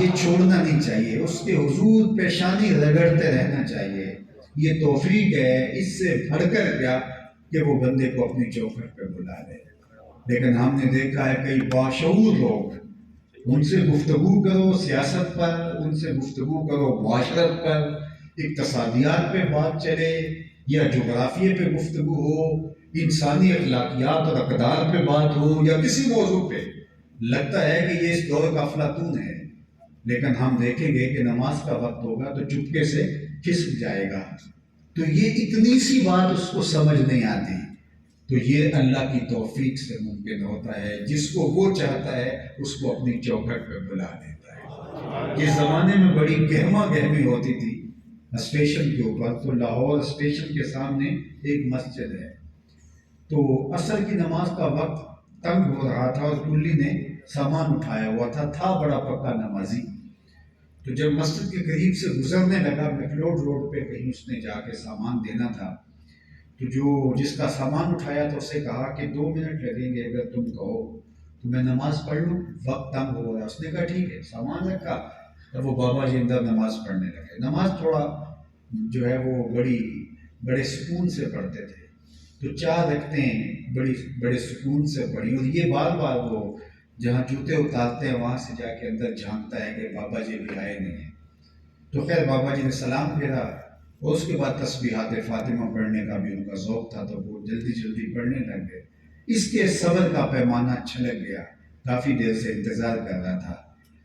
یہ چھوڑنا نہیں چاہیے، اس کے حضور پیشانی رگڑتے رہنا چاہیے۔ یہ توفیق ہے، اس سے بڑھ کر کیا کہ وہ بندے کو اپنی چوکھٹ پہ بلا لے۔ لیکن ہم نے دیکھا ہے کئی باشعور لوگ، ان سے گفتگو کرو سیاست پر، ان سے گفتگو کرو معاشرت پر، اقتصادیات پہ بات چلے یا جغرافیے پہ گفتگو ہو، انسانی اخلاقیات اور اقدار پہ بات ہو یا کسی موضوع پہ، لگتا ہے کہ یہ اس دور کا افلاطون ہے، لیکن ہم دیکھیں گے کہ نماز کا وقت ہوگا تو چپکے سے کھسک جائے گا۔ تو یہ اتنی سی بات اس کو سمجھ نہیں آتی، تو یہ اللہ کی توفیق سے ممکن ہوتا ہے، جس کو وہ چاہتا ہے اس کو اپنی چوکھٹ پہ بلا دیتا ہے۔ یہ زمانے میں بڑی گہما گہمی ہوتی تھی اسٹیشن کے اوپر، تو لاہور اسٹیشن کے سامنے ایک مسجد ہے، تو عصر کی نماز کا وقت تنگ ہو رہا تھا اور کلی نے سامان اٹھایا ہوا تھا بڑا پکا نمازی۔ تو جب مسجد کے قریب سے گزرنے لگا، میکلوڈ روڈ پہ کہیں اس نے جا کے سامان دینا تھا، تو جس کا سامان اٹھایا تو اسے کہا کہ 2 منٹ لگیں گے اگر تم کہو تو میں نماز پڑھ لوں، وقت تنگ ہو رہا ہے۔ اس نے کہا ٹھیک ہے، سامان رکھا اور وہ بابا جی اندر نماز پڑھنے لگے۔ نماز تھوڑا جو ہے وہ بڑے سکون سے پڑھتے تھے، تو 4 رکعتیں بڑے سکون سے پڑھی، اور یہ بار بار وہ جہاں جوتے اتارتے ہیں وہاں سے جا کے اندر جھانکتا ہے کہ بابا جی بھی آئے نہیں ہیں۔ تو خیر بابا جی نے سلام پھیرا اور اس کے بعد تسبیحات فاطمہ پڑھنے کا بھی ان کا ذوق تھا، تو وہ جلدی جلدی پڑھنے لگ گئے۔ اس کے صبر کا پیمانہ چھلک گیا، کافی دیر سے انتظار کر رہا تھا۔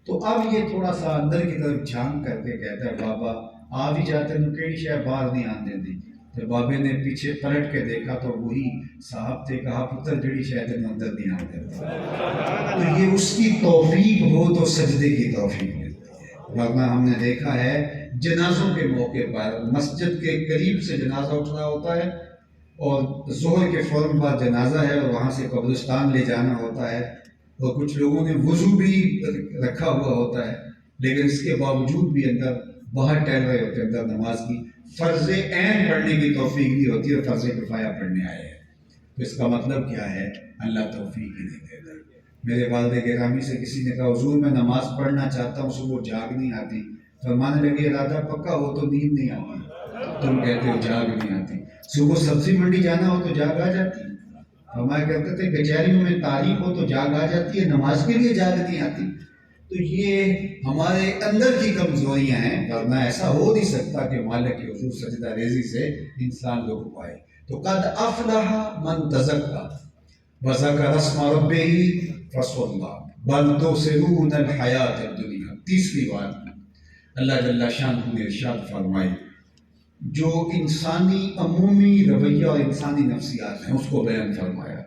تو اب یہ تھوڑا سا اندر کی طرف جھانک کر کے کہتا ہے بابا آ بھی جاتے تو کیڑی شاید باہر نہیں آنے دی۔ تو بابے نے پیچھے پلٹ کے دیکھا تو وہی صاحب تھے، کہا پتر جڑی شاید اندر نہیں آنے دیتا۔ تو یہ اس کی توفیق ہو تو سجدے کی توفیق ملتی ہے، ورنہ ہم نے دیکھا ہے جنازوں کے موقع پر مسجد کے قریب سے جنازہ اٹھ رہا ہوتا ہے اور ظہر کے فوراً بعد جنازہ ہے اور وہاں سے قبرستان لے جانا ہوتا ہے، اور کچھ لوگوں نے وضو بھی رکھا ہوا ہوتا ہے، لیکن اس کے باوجود بھی اندر باہر ٹہل رہے ہوتے ہیں، اندر نماز کی فرض عین پڑھنے کی توفیق نہیں ہوتی اور فرض کفایہ پڑھنے آئے ہیں۔ تو اس کا مطلب کیا ہے؟ اللہ توفیق ہی نہیں دیتا۔ میرے والد گرامی سے کسی نے کہا حضور میں نماز پڑھنا چاہتا ہوں، صبح جاگ نہیں آتی۔ فرمانے لگے ارادہ پکا ہو تو نیند نہیں آتی، تم کہتے ہو جاگ نہیں آتی۔ صبح سبزی منڈی جانا ہو تو جاگ آ جاتی، ہمارے کہتے تھے کچہریوں میں تاریخ ہو تو جاگ آ جاتی ہے، نماز کے لیے جاگ نہیں آتی۔ تو یہ ہمارے اندر کی کمزوریاں ہیں، ورنہ ایسا ہو نہیں سکتا کہ مالک کے حضور سجدہ ریزی سے انسان لوگ پائے۔ تو قد افلح من تزکا وذکر اسم ربہ فصلی بل تؤثرون الحیاۃ الدنیا۔ تیسری بات اللہ جل شانہ نے ارشاد فرمائی، جو انسانی عمومی رویہ اور انسانی نفسیات ہیں اس کو بیان فرمایا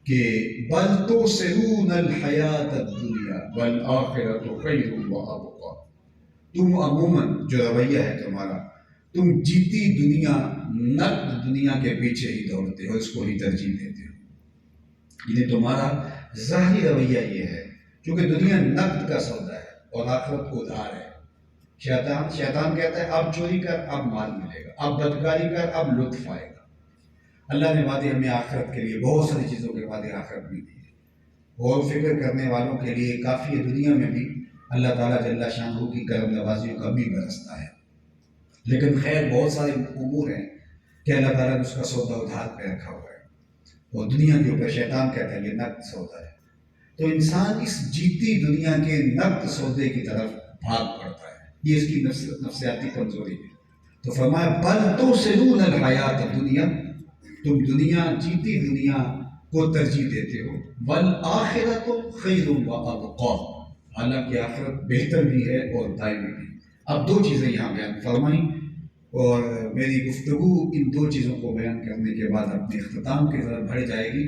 کہ بل تؤثرون الحیاۃ الدنیا والآخرۃ خیر وابقیٰ۔ تم عموماً جو رویہ ہے تمہارا، تم جیتی دنیا نقد دنیا کے پیچھے ہی دوڑتے ہو، اس کو ہی ترجیح دیتے ہو۔ یہ تمہارا ظاہری رویہ یہ ہے، کیونکہ دنیا نقد کا سودا ہے اور آخرت ادھار ہے۔ شیطان کہتا ہے اب چوری کر اب مال ملے گا، اب بدکاری کر اب لطف آئے گا۔ اللہ نے وعدے ہمیں آخرت کے لیے بہت ساری چیزوں کے وعدے آخرت میں دیے، اور فکر کرنے والوں کے لیے کافی ہے۔ دنیا میں بھی اللہ تعالیٰ جل شانہ کی کرم نوازیوں کا بھی برستا ہے، لیکن خیر بہت سارے امور ہیں کہ اللہ تعالیٰ نے اس کا سودا ادھار پہ رکھا ہوا ہے، اور دنیا کے اوپر شیطان کہتا ہے یہ نقد سودا ہے۔ تو انسان اس جیتی دنیا کے نقد سودے کی طرف بھاگ پڑتا ہے، یہ اس کی نفسیاتی کمزوری ہے۔ تو فرمایا بل تؤثرون الحیاۃ الدنیا، تم دنیا جیتی دنیا کو ترجیح دیتے ہو، والآخرۃ خیر وابقیٰ، حالانکہ آخرت بہتر بھی ہے اور دائمی بھی۔ اب دو چیزیں یہاں بیان فرمائیں، اور میری گفتگو ان دو چیزوں کو بیان کرنے کے بعد اپنے اختتام کی طرف بڑھ جائے گی،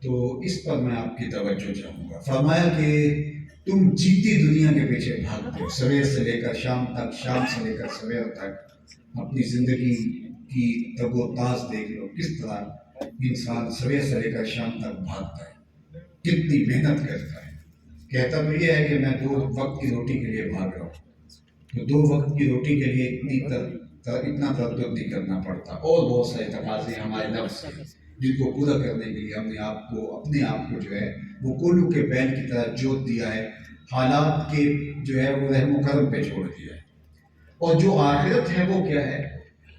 تو اس پر میں آپ کی توجہ چاہوں گا۔ فرمایا کہ تم جیتی دنیا کے پیچھے بھاگتے ہو، سویر سے لے کر شام تک، شام سے لے کر سویر تک۔ اپنی زندگی کی تگ و تاز دیکھ لو، کس طرح انسان سویر سے لے کر شام تک بھاگتا ہے، کتنی محنت کرتا ہے۔ کہتا تو یہ ہے کہ میں 2 وقت کی روٹی کے لیے بھاگ رہا ہوں، تو 2 وقت کی روٹی کے لیے اتنا تردد نہیں کرنا پڑتا، اور بہت سارے تقاضے ہمارے نفس کے جن کو پورا کرنے کے لیے ہم نے اپنے آپ کو جو ہے وہ کولو کے بیل کی طرح جوت دیا ہے، حالات کے جو ہے وہ رحم و کرم پہ چھوڑ دیا ہے۔ اور جو آخرت ہے وہ کیا ہے؟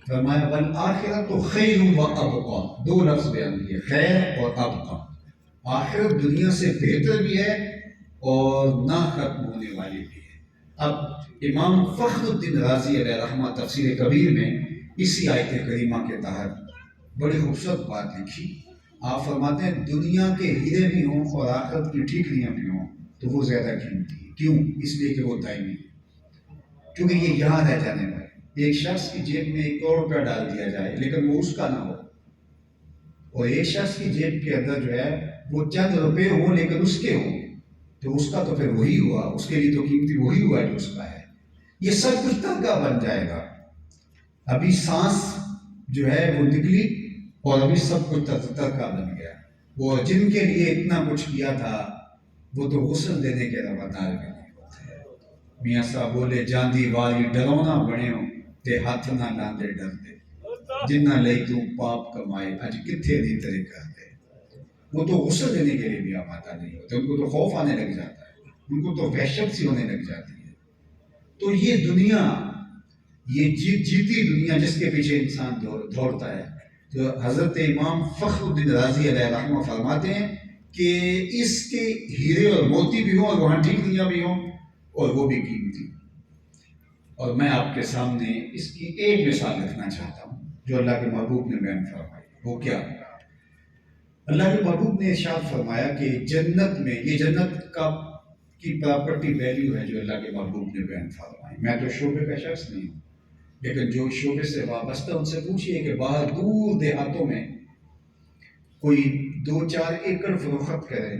فرمایا والآخرۃ خیر وابقیٰ، 2 لفظ بیان کیے، خیر اور ابقیٰ۔ آخرت دنیا سے بہتر بھی ہے اور نہ ختم ہونے والی بھی ہے۔ اب امام فخر الدین رازی علیہ رحمہ تفسیر کبیر میں اسی آیت کریمہ کے تحت بڑی خوبصورت بات لکھی۔ آپ فرماتے ہیں دنیا کے ہیرے بھی ہوں اور آخرت کی ٹھیکریاں بھی ہوں تو وہ زیادہ قیمتی ہے۔ کیوں؟ اس لیے کہ وہ دائمی ہے، کیونکہ یہ یہاں رہ جانے والے۔ ایک شخص کی جیب میں 1 کروڑ روپیہ ڈال دیا جائے لیکن وہ اس کا نہ ہو، اور ایک شخص کی جیب کے اندر جو ہے وہ چند روپے ہوں لیکن اس کے ہوں، تو اس کا تو پھر وہی ہوا، اس کے لیے تو قیمتی وہی ہوا جو اس کا ہے۔ یہ سب کچھ ترکہ بن جائے گا۔ ابھی سانس جو ہے وہ نکلی اور ابھی سب کچھ ترکہ بن گیا۔ وہ جن کے لیے اتنا کچھ کیا تھا وہ تو غسل دینے کے روادار بھی نہیں ہوتے۔ میاں صاحب بولے جاندی واری ڈرونا بنے ہو تے ہاتھ نہ لاندے ڈرتے، جنہ لئی تو پاپ کمائے اج کتھے نہیں تیرے کرتے۔ وہ تو غسل دینے کے لیے بھی آمادہ نہیں ہوتے، ان کو تو خوف آنے لگ جاتا ہے، ان کو تو وحشت سی ہونے لگ جاتی ہے۔ تو یہ دنیا، یہ جیتی دنیا جس کے پیچھے انسان دوڑتا ہے، تو حضرت امام فخر الدین رازی علیہ رحمہ فرماتے ہیں کہ اس کے ہیرے اور موتی بھی ہوں اور وہاں ٹھیکریاں بھی ہوں اور وہ بھی قیمتی۔ اور میں آپ کے سامنے اس کی ایک مثال رکھنا چاہتا ہوں جو اللہ کے محبوب نے بیان فرمائی. وہ کیا؟ اللہ کے محبوب نے ارشاد فرمایا کہ جنت میں، یہ جنت کی پراپرٹی ویلیو ہے جو اللہ کے محبوب نے بیان فرمائی. میں تو شعبے کا شخص نہیں ہوں، لیکن جو شعبے سے وابستہ ان سے پوچھئے کہ باہر دور دیہاتوں میں کوئی 2-4 ایکڑ فروخت کرے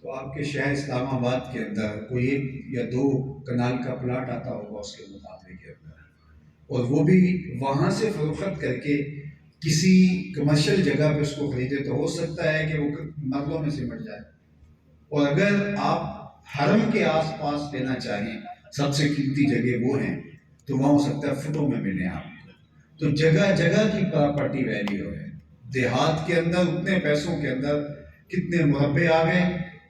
تو آپ کے شہر اسلام آباد کے اندر کوئی 1 یا 2 کنال کا پلاٹ آتا ہوگا اس کے مقابلے کے اندر، اور وہ بھی وہاں سے فروخت کر کے کسی کمرشل جگہ پہ اس کو خریدے تو ہو سکتا ہے کہ وہ مرلوں میں سمٹ جائے. اور اگر آپ حرم کے آس پاس لینا چاہیں، سب سے قیمتی جگہ وہ ہیں، تو وہاں ہو سکتا ہے فٹوں میں ملیں آپ کو. تو جگہ جگہ کی پراپرٹی ویلیو ہے. دیہات کے اندر اتنے پیسوں کے اندر کتنے مربع آ گئے،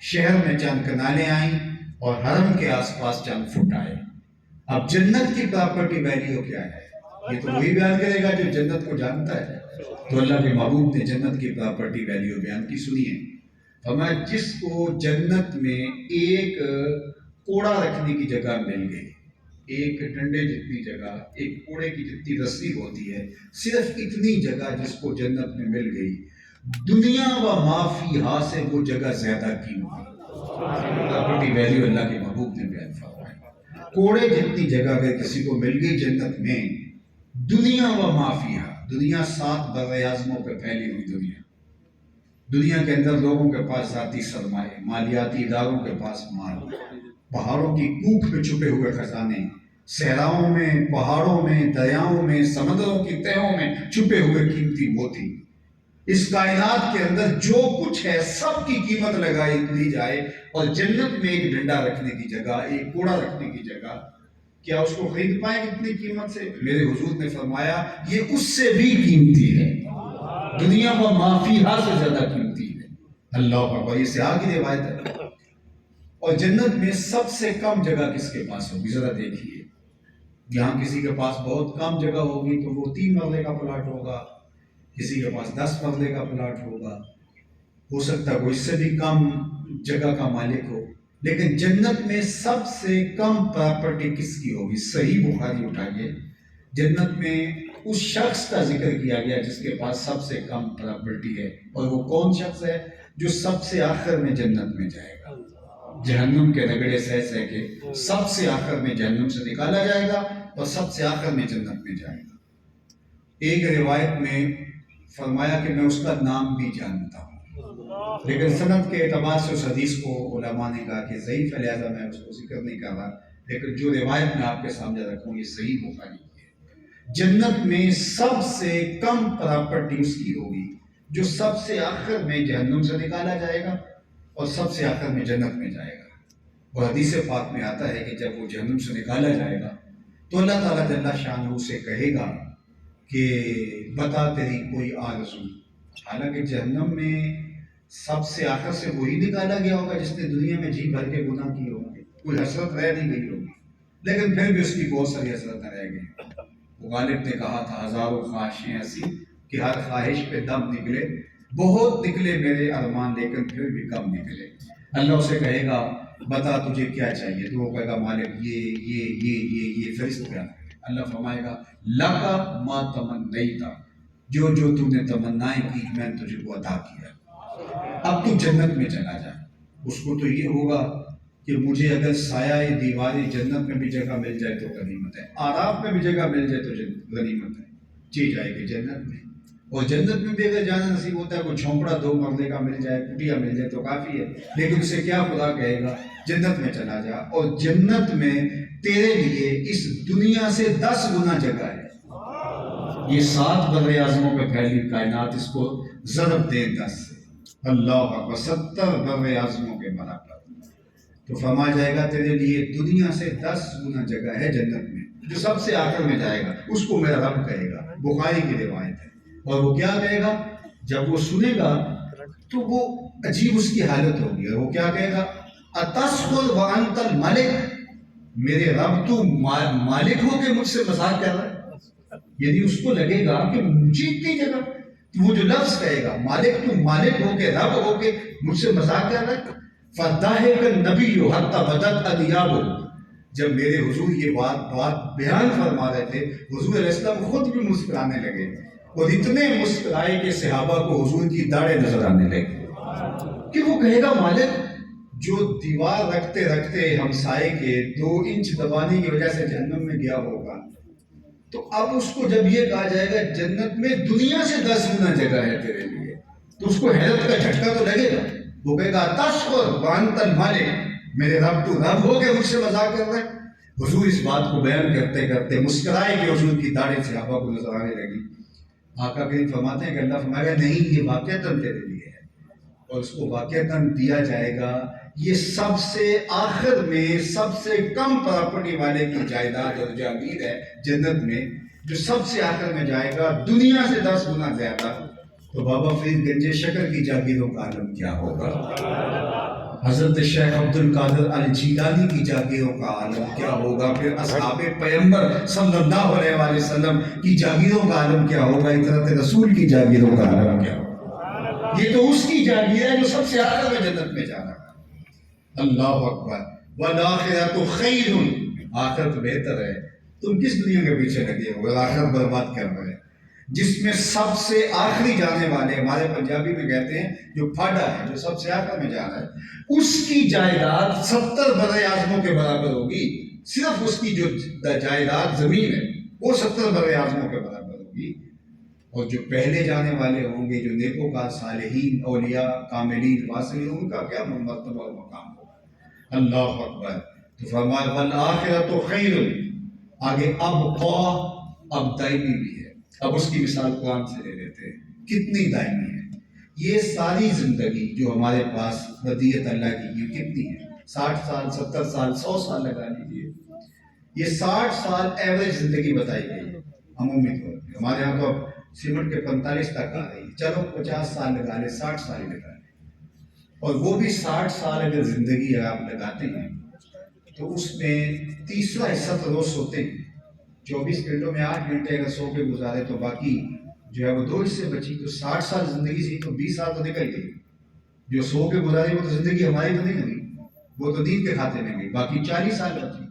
شہر میں چند کنالیں آئیں اور حرم کے آس پاس چند فٹ آئے. اب جنت کی پراپرٹی ویلیو کیا ہے؟ یہ تو وہی بیان کرے گا جو جنت کو جانتا ہے. تو اللہ کے محبوب نے جنت کی پراپرٹی ویلیو بیان کی، سنیے. فرمایا جس کو جنت میں ایک کوڑا رکھنے کی جگہ مل گئی، ایک ڈنڈے جتنی جگہ، ایک کوڑے کی جتنی رسی ہوتی ہے، صرف اتنی جگہ جس کو جنت میں مل گئی، دنیا و ما فیہا سے وہ جگہ زیادہ قیمتی. پراپرٹی ویلیو اللہ کے محبوب نے بیان فرمایا. کوڑے جتنی جگہ اگر کسی کو مل گئی جنت میں، دنیا و ما فیہا، دنیا 7 براعظموں پہ پھیلی ہوئی دنیا کے اندر لوگوں کے پاس ذاتی سرمایہ، مالیاتی اداروں کے پاس مال، پہاڑوں کی کوکھ میں چھپے ہوئے خزانے، صحراؤں میں، پہاڑوں میں، دریاؤں میں، سمندروں کی تہوں میں چھپے ہوئے قیمتی موتی. اس کائنات کے اندر جو کچھ ہے سب کی قیمت لگائی لی جائے اور جنت میں ایک ڈنڈا رکھنے کی جگہ، ایک کوڑا رکھنے کی جگہ، کیا اس کو خرید پائیں کتنی قیمت سے؟ میرے حضور نے فرمایا یہ اس سے بھی قیمتی ہے، دنیا و ما فیہا سے زیادہ قیمتی ہے. اللہ اکبر. یہ سیاہ کی روایت ہے. اور جنت میں سب سے کم جگہ کس کے پاس ہوگی؟ ذرا دیکھیے. یہاں کسی کے پاس بہت کم جگہ ہوگی تو وہ 3 مرلے کا پلاٹ ہوگا، کسی کے پاس 10 مرلے کا پلاٹ ہوگا، ہو سکتا ہے کوئی اس سے بھی کم جگہ کا مالک ہو. لیکن جنت میں سب سے کم پراپرٹی کس کی ہوگی؟ صحیح بخاری اٹھائیے. جنت میں اس شخص کا ذکر کیا گیا جس کے پاس سب سے کم پراپرٹی ہے، اور وہ کون شخص ہے؟ جو سب سے آخر میں جنت میں جائے گا. جہنم کے رگڑے سہ سہ کے سب سے آخر میں جہنم سے نکالا جائے گا اور سب سے آخر میں جنت میں جائے گا. ایک روایت میں فرمایا کہ میں اس کا نام بھی جانتا ہوں، لیکن سند کے اعتبار سے اس حدیث کو علماء نے کہا کہ ضعیف ہے، لہذا میں اس کو ذکر نہیں کر رہا. لیکن جو روایت میں آپ کے سامنے رکھوں یہ صحیح بخاری کی ہے. جنت میں سب سے کم پراپرٹی اس کی ہوگی جو سب سے آخر میں جہنم سے نکالا جائے گا اور سب سے آخر میں جنت میں جائے گا. اور حدیث پاک میں آتا ہے کہ جب وہ جہنم سے نکالا جائے گا تو اللہ تعالیٰ جل شانہ سے کہے گا کہ بتا تیری کوئی آرزو. حالانکہ جہنم میں سب سے آخر سے وہی نکالا گیا ہوگا جس نے دنیا میں جی بھر کے گناہ کیے ہوں گے، کوئی حسرت رہ نہیں گئی ہوگی، لیکن پھر بھی اس کی بہت ساری حسرتیں رہ گئی. وہ غالب نے کہا تھا ہزاروں خواہشیں ایسی کہ ہر خواہش پہ دم نکلے، بہت نکلے میرے ارمان لیکن پھر بھی کم نکلے. اللہ اسے کہے گا بتا تجھے کیا چاہیے، تو وہ کہے گا مالک یہ فرشت کیا. اللہ فرمائے گا لَکَ مَا تَمَنَّیْتَ، جو تو نے تمنائیں کی میں نے تجھے کو عطا کیا. اب تو جنت میں چلا جا. اس کو تو یہ ہوگا کہ مجھے اگر سایہ دیوار جنت میں بھی جگہ مل جائے تو غنیمت ہے، آراف میں بھی جگہ مل جائے تو غنیمت ہے. جی جائے گی جنت میں. اور جنت میں بھی اگر جانا نصیب ہوتا ہے کوئی جھونپڑا 2 مرلے کا مل جائے، کٹیا مل جائے تو کافی ہے. لیکن اسے کیا خدا کہے گا جنت میں چلا جا، اور جنت میں تیرے لیے اس دنیا سے 10 گنا جگہ ہے. یہ 7 براعظموں پہ پھیلی کائنات، اس کو ضرب دے 10 سے. اللہ اکبر. 70 براعظموں کے برابر. تو فرمایا جائے گا تیرے لیے دنیا سے 10 گنا جگہ ہے جنت میں. جو سب سے آخر میں جائے گا اس کو میرا رب کہے گا. بخاری کی روایت ہے. اور وہ کیا کہے گا؟ جب وہ سنے گا تو وہ عجیب اس کی حالت ہوگی، اور وہ کیا کہے گا اتسخر وانت الملک، میرے رب تو مالک ہو کے مجھ سے مذاق کر رہا ہے. یعنی اس کو لگے گا کہ مجھے اتنی جگہ، وہ جو لفظ کہے گا مالک تو مالک ہو کے رب ہو کے مجھ سے مذاق کر رہا ہے. فَضَحِكَ النَّبِيُّ حَتَّى بَدَتْ أَنْيَابُهُ، جب میرے حضور یہ بات بیان فرما رہے تھے، حضور علیہ السلام خود بھی مسکرانے لگے، اور اتنے مسکرائے کہ صحابہ کو حضور کی داڑھیں نظر آنے لگے کہ وہ کہے گا مالک جو دیوار رکھتے رکھتے ہمسائے کے 2 انچ دبانے کی وجہ سے جہنم میں گیا ہوگا، تو اب اس کو جب یہ کہا جائے گا جنت میں دنیا سے 10 گنا جگہ ہے تیرے لیے، تو اس کو حیرت کا جھٹکا تو لگے گا، وہ کہے گا تشکر وانت المالک، میرے رب تو رب ہو کے مجھ سے مذاق کر رہے۔ حضور اس بات کو بیان کرتے کرتے مسکرائے کہ حضور کی داڑھی صحابہ کو نظر آنے لگی۔ آقا کریم فرماتے ہیں کہ اللہ فرمائے گا نہیں، یہ واقعتاً تیرے لیے ہے، اور اس کو واقعتاً دیا جائے گا۔ یہ سب سے آخر میں سب سے کم پراپرٹی والے کی جائیداد اور جاگیر ہے جنت میں، جو سب سے آخر میں جائے گا دنیا سے 10 گنا زیادہ۔ تو بابا فرید گنج شکر کی جاگیروں کا عالم کیا ہوگا، حضرت شیخ عبد القادر الجیلانی کی جاگیروں کا عالم کیا ہوگا، پھر اصحاب پیغمبر صلی اللہ علیہ وآلہ وسلم کی جاگیروں کا عالم کیا ہوگا، اطاعت رسول کی جاگیروں کا عالم کیا ہوگا۔ یہ تو اس کی جاگیر ہے جو سب سے آخر میں جنت میں جا رہا ہے۔ اللہ اکبر، والآخرۃ خیر، آخرت بہتر ہے۔ تم کس دنیا کے پیچھے لگے ہو، آخرت برباد کر رہے ہیں، جس میں سب سے آخری جانے والے، ہمارے پنجابی میں کہتے ہیں جو پھاڑا ہے، جو سب سے آخر میں جا رہا ہے، اس کی جائیداد 70 بر اعظموں کے برابر ہوگی۔ صرف اس کی جو جائیداد زمین ہے وہ 70 بر اعظموں کے برابر ہوگی، اور جو پہلے جانے والے ہوں گے، جو نیکوکار صالحین اولیاء کاملین واصلین، ان کا کیا مرتبہ اور مقام ہوگا۔ اللہ اکبر۔ تو فرمایا والآخرۃ خیر، آگے اب دائمی بھی ہے۔ اب اس کی مثال قرآن سے لے لیتے ہیں، کتنی دائمی ہے۔ یہ ساری زندگی جو ہمارے پاس ودیعت اللہ کی یہ کتنی ہے، 60 سال 70 سال 100 سال لگا لیجیے، یہ 60 سال ایوریج زندگی بتائی گئی ہے عمومی طور پہ۔ ہمارے یہاں تو اب سمٹ کے 45 تک آ رہی ہے، چلو 50 سال لگا لے، 60 سال ہی لگا لے، اور وہ بھی 60 سال اگر زندگی آپ لگاتے ہیں تو اس میں تیسرا حصہ تو روز سوتے ہیں، 24 گھنٹوں میں 8 گھنٹے اگر سو کے گزارے تو باقی جو ہے وہ 2 حصے بچی، تو 60 سال زندگی سے تو 20 سال تو نکل گئی۔ جو سو کے گزاری وہ تو زندگی ہماری تو نہیں ہوئی، وہ تو نیند کے کھاتے میں گئی، باقی 40 سال بچی۔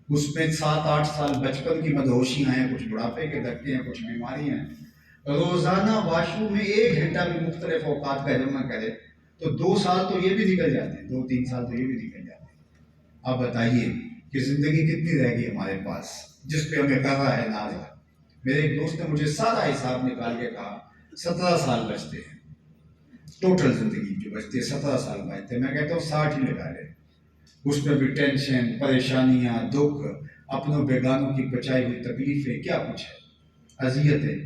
اس میں 7-8 سال بچپن کی مدہوشیاں ہیں، کچھ بڑھاپے کے دھکے ہیں، کچھ بیماریاں ہیں۔ روزانہ واش روم میں 1 گھنٹہ بھی مختلف اوقات کا جمع کرے تو 2 سال تو یہ بھی نکل جاتے ہیں، 2-3 سال تو یہ بھی نکل جاتے ہیں۔ اب بتائیے کہ زندگی کتنی رہ گئی ہمارے پاس جس پہ ہمیں کر رہا ہے ناز ہے۔ میرے ایک دوست نے مجھے سارا حساب نکال کے کہا 17 سال بچتے ہیں، ٹوٹل زندگی جو بچتے ہیں 17 سال بچتے ہیں۔ میں کہتا ہوں 60 ہی لگا لے، اس میں بھی ٹینشن، پریشانیاں، دکھ، اپنوں بیگانوں کی بچائی ہوئی تکلیفیں، کیا کچھ ہے، اذیتیں،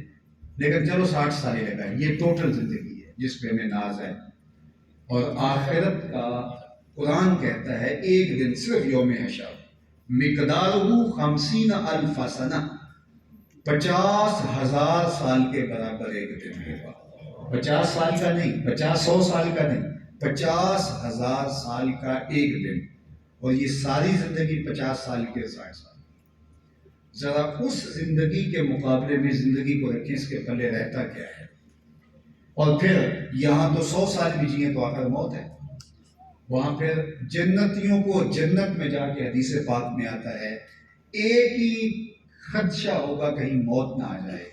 لیکن چلو 60 سال ہی لگائیں۔ یہ ٹوٹل زندگی ہے جس پہ ہمیں ناز ہے۔ اور آخرت کا قرآن کہتا ہے ایک دن صرف یوم حشر مقدارہ 50,000 سنہ، 50,000 سال کے برابر ایک دن ہوگا۔ 50 سال کا نہیں، 100 سال کا نہیں، 50,000 سال کا ایک دن، اور یہ ساری زندگی 50 سال کے 60 سال۔ ذرا اس زندگی کے مقابلے میں زندگی کو رکھیں، اس کے پلے رہتا کیا ہے۔ اور پھر یہاں تو 100 سال بھی جیے تو آخر موت ہے، وہاں پھر جنتیوں کو جنت میں جا کے حدیث پاک میں آتا ہے ایک ہی خدشہ ہوگا کہیں موت نہ آ جائے،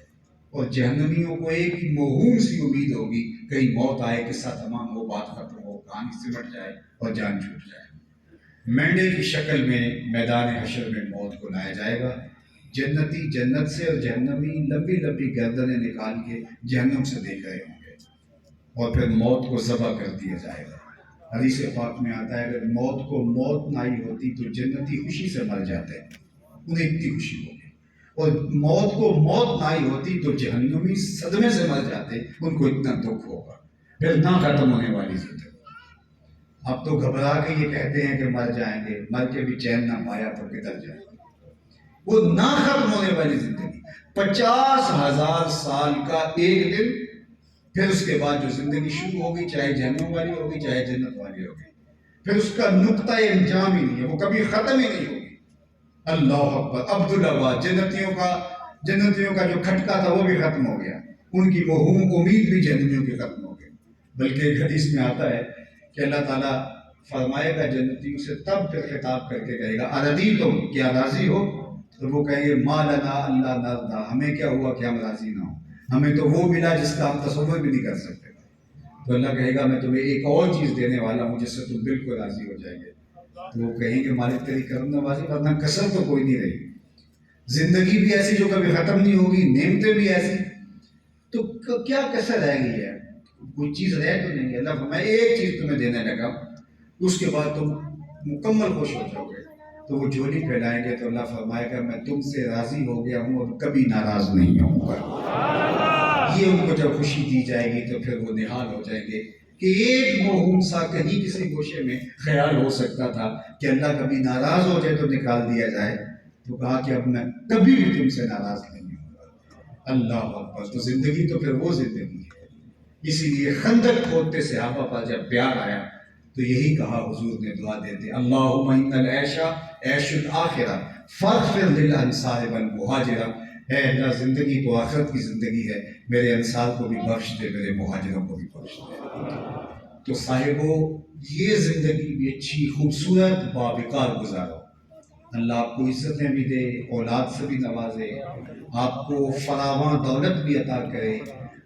اور جہنمیوں کو ایک ہی موہوم سی امید ہوگی کہیں موت آئے، قصہ تمام ہو، بات ختم ہو، کہانی سمٹ جائے اور جان چھوٹ جائے۔ مینڈے کی شکل میں میدان حشر میں موت کو لایا جائے گا، جنتی جنت سے اور جہنمی لمبی لمبی گردنیں نکال کے جہنم سے دیکھ رہے ہوں گے، اور پھر موت کو ذبح کر دیا جائے گا۔ حدیث پاک میں آتا ہے اگر موت کو موت نہ آئی ہوتی تو جنتی خوشی سے مر جاتے، انہیں اتنی خوشی ہوگی، اور موت کو موت نہ آئی ہوتی تو جہنمی صدمے سے مر جاتے، ان کو اتنا دکھ ہوگا۔ پھر نہ ختم ہونے والی زندگی، اب تو گھبرا کے یہ کہتے ہیں کہ مر جائیں گے، مر کے بھی چین نہ پایا تو کدھر جائیں گے، وہ نہ ختم ہونے والی زندگی، 50,000 سال کا ایک دن، پھر اس کے بعد جو زندگی شروع ہوگی چاہے جہنم والی ہوگی چاہے جنت والی ہوگی، پھر اس کا نقطہ انجام ہی نہیں ہے، وہ کبھی ختم ہی نہیں ہوگی۔ اللہ اکبر۔ عبداللہ، جنتیوں کا جو کھٹکا تھا وہ بھی ختم ہو گیا، ان کی وہ امید بھی جہنمیوں کی ختم ہو گئی۔ بلکہ ایک حدیث میں آتا ہے کہ اللہ تعالیٰ فرمائے گا جنتیوں سے، تب پھر خطاب کر کے کہے گا اردی تم، کیا راضی ہو؟ تو وہ کہیں گے ما لنا اللہ نرضا، ہمیں کیا ہوا کہ ہم راضی نہ ہوں، ہمیں تو وہ ملا جس کا ہم تصور بھی نہیں کر سکتے۔ تو اللہ کہے گا میں تمہیں ایک اور چیز دینے والا ہوں جس سے تم بالکل راضی ہو جائیں گے۔ تو وہ کہیں گے مالک تیری کرم نوازی، ورنہ کسر تو کوئی نہیں رہی، زندگی بھی ایسی جو کبھی ختم نہیں ہوگی، نعمتیں بھی ایسی، تو کیا کسر رہ گئی ہے؟ کوئی چیز رہ تو نہیں ہے۔ اللہ فرمائے ایک چیز تمہیں دینے لگا، اس کے بعد تم مکمل خوش ہو جاؤ گے۔ تو وہ جھولی پھیلائیں گے تو اللہ فرمائے گا میں تم سے راضی ہو گیا ہوں اور کبھی ناراض نہیں ہوں گا۔ یہ ان کو جب خوشی دی جائے گی تو پھر وہ نہال ہو جائیں گے کہ ایک موہوم سا کہیں کسی گوشے میں خیال ہو سکتا تھا کہ اللہ کبھی ناراض ہو جائے تو نکال دیا جائے، تو کہا کہ اب میں کبھی بھی تم سے ناراض نہیں ہوں گا۔ اللہ اکبر! تو زندگی تو پھر وہ زندگی ہے۔ اسی لیے خندق کھودتے صحابہ پر جب پیار آیا تو یہی کہا حضور نے دعا دیتے، اللہم ان العیش عیش الاخرہ فاغفر للانصار والمہاجرہ، اے اللہ زندگی تو آخرت کی زندگی ہے، میرے انصار کو بھی بخش دے، میرے مہاجروں کو بھی بخش دے۔ تو صاحبو یہ زندگی بھی اچھی خوبصورت باوقار گزارو، اللہ آپ کو عزتیں بھی دے، اولاد سے بھی نوازے، آپ کو فراواں دولت بھی عطا کرے،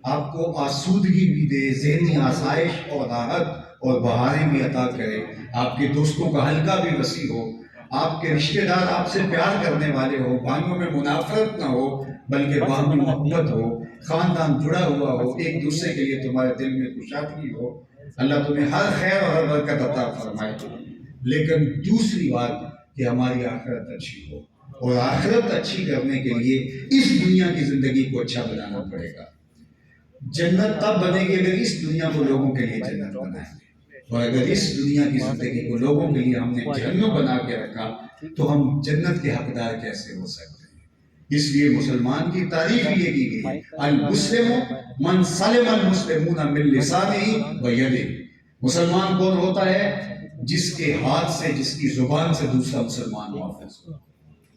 آپ کو آسودگی بھی دے، ذہنی آسائش اور راحت اور بہاریں بھی عطا کرے، آپ کے دوستوں کا حلقہ بھی وسیع ہو، آپ کے رشتہ دار آپ سے پیار کرنے والے ہو، بھائیوں میں منافرت نہ ہو بلکہ باہمی محبت ہو، خاندان جڑا ہوا ہو، ایک دوسرے کے لیے تمہارے دل میں کشادگی ہو، اللہ تمہیں ہر خیر اور ہر برکت عطا فرمائے۔ لیکن دوسری بات کہ ہماری آخرت اچھی ہو، اور آخرت اچھی کرنے کے لیے اس دنیا کی زندگی کو اچھا بنانا پڑے گا۔ جنت تب بنے گی اگر اس دنیا کو لوگوں کے لیے جنت بنائیں گے، اور اگر اس دنیا کی زندگی کو لوگوں کے لیے ہم نے جہنم بنا کے رکھا تو ہم جنت کے حقدار کیسے ہو سکتے ہیں؟ اس لیے مسلمان کی تعریف یہ کی گئی، المسلم من سلم المسلمون من لسانہ و یدہ۔ مسلمان کون ہوتا ہے؟ جس کے ہاتھ سے، جس کی زبان سے دوسرا مسلمان محفوظ ہو۔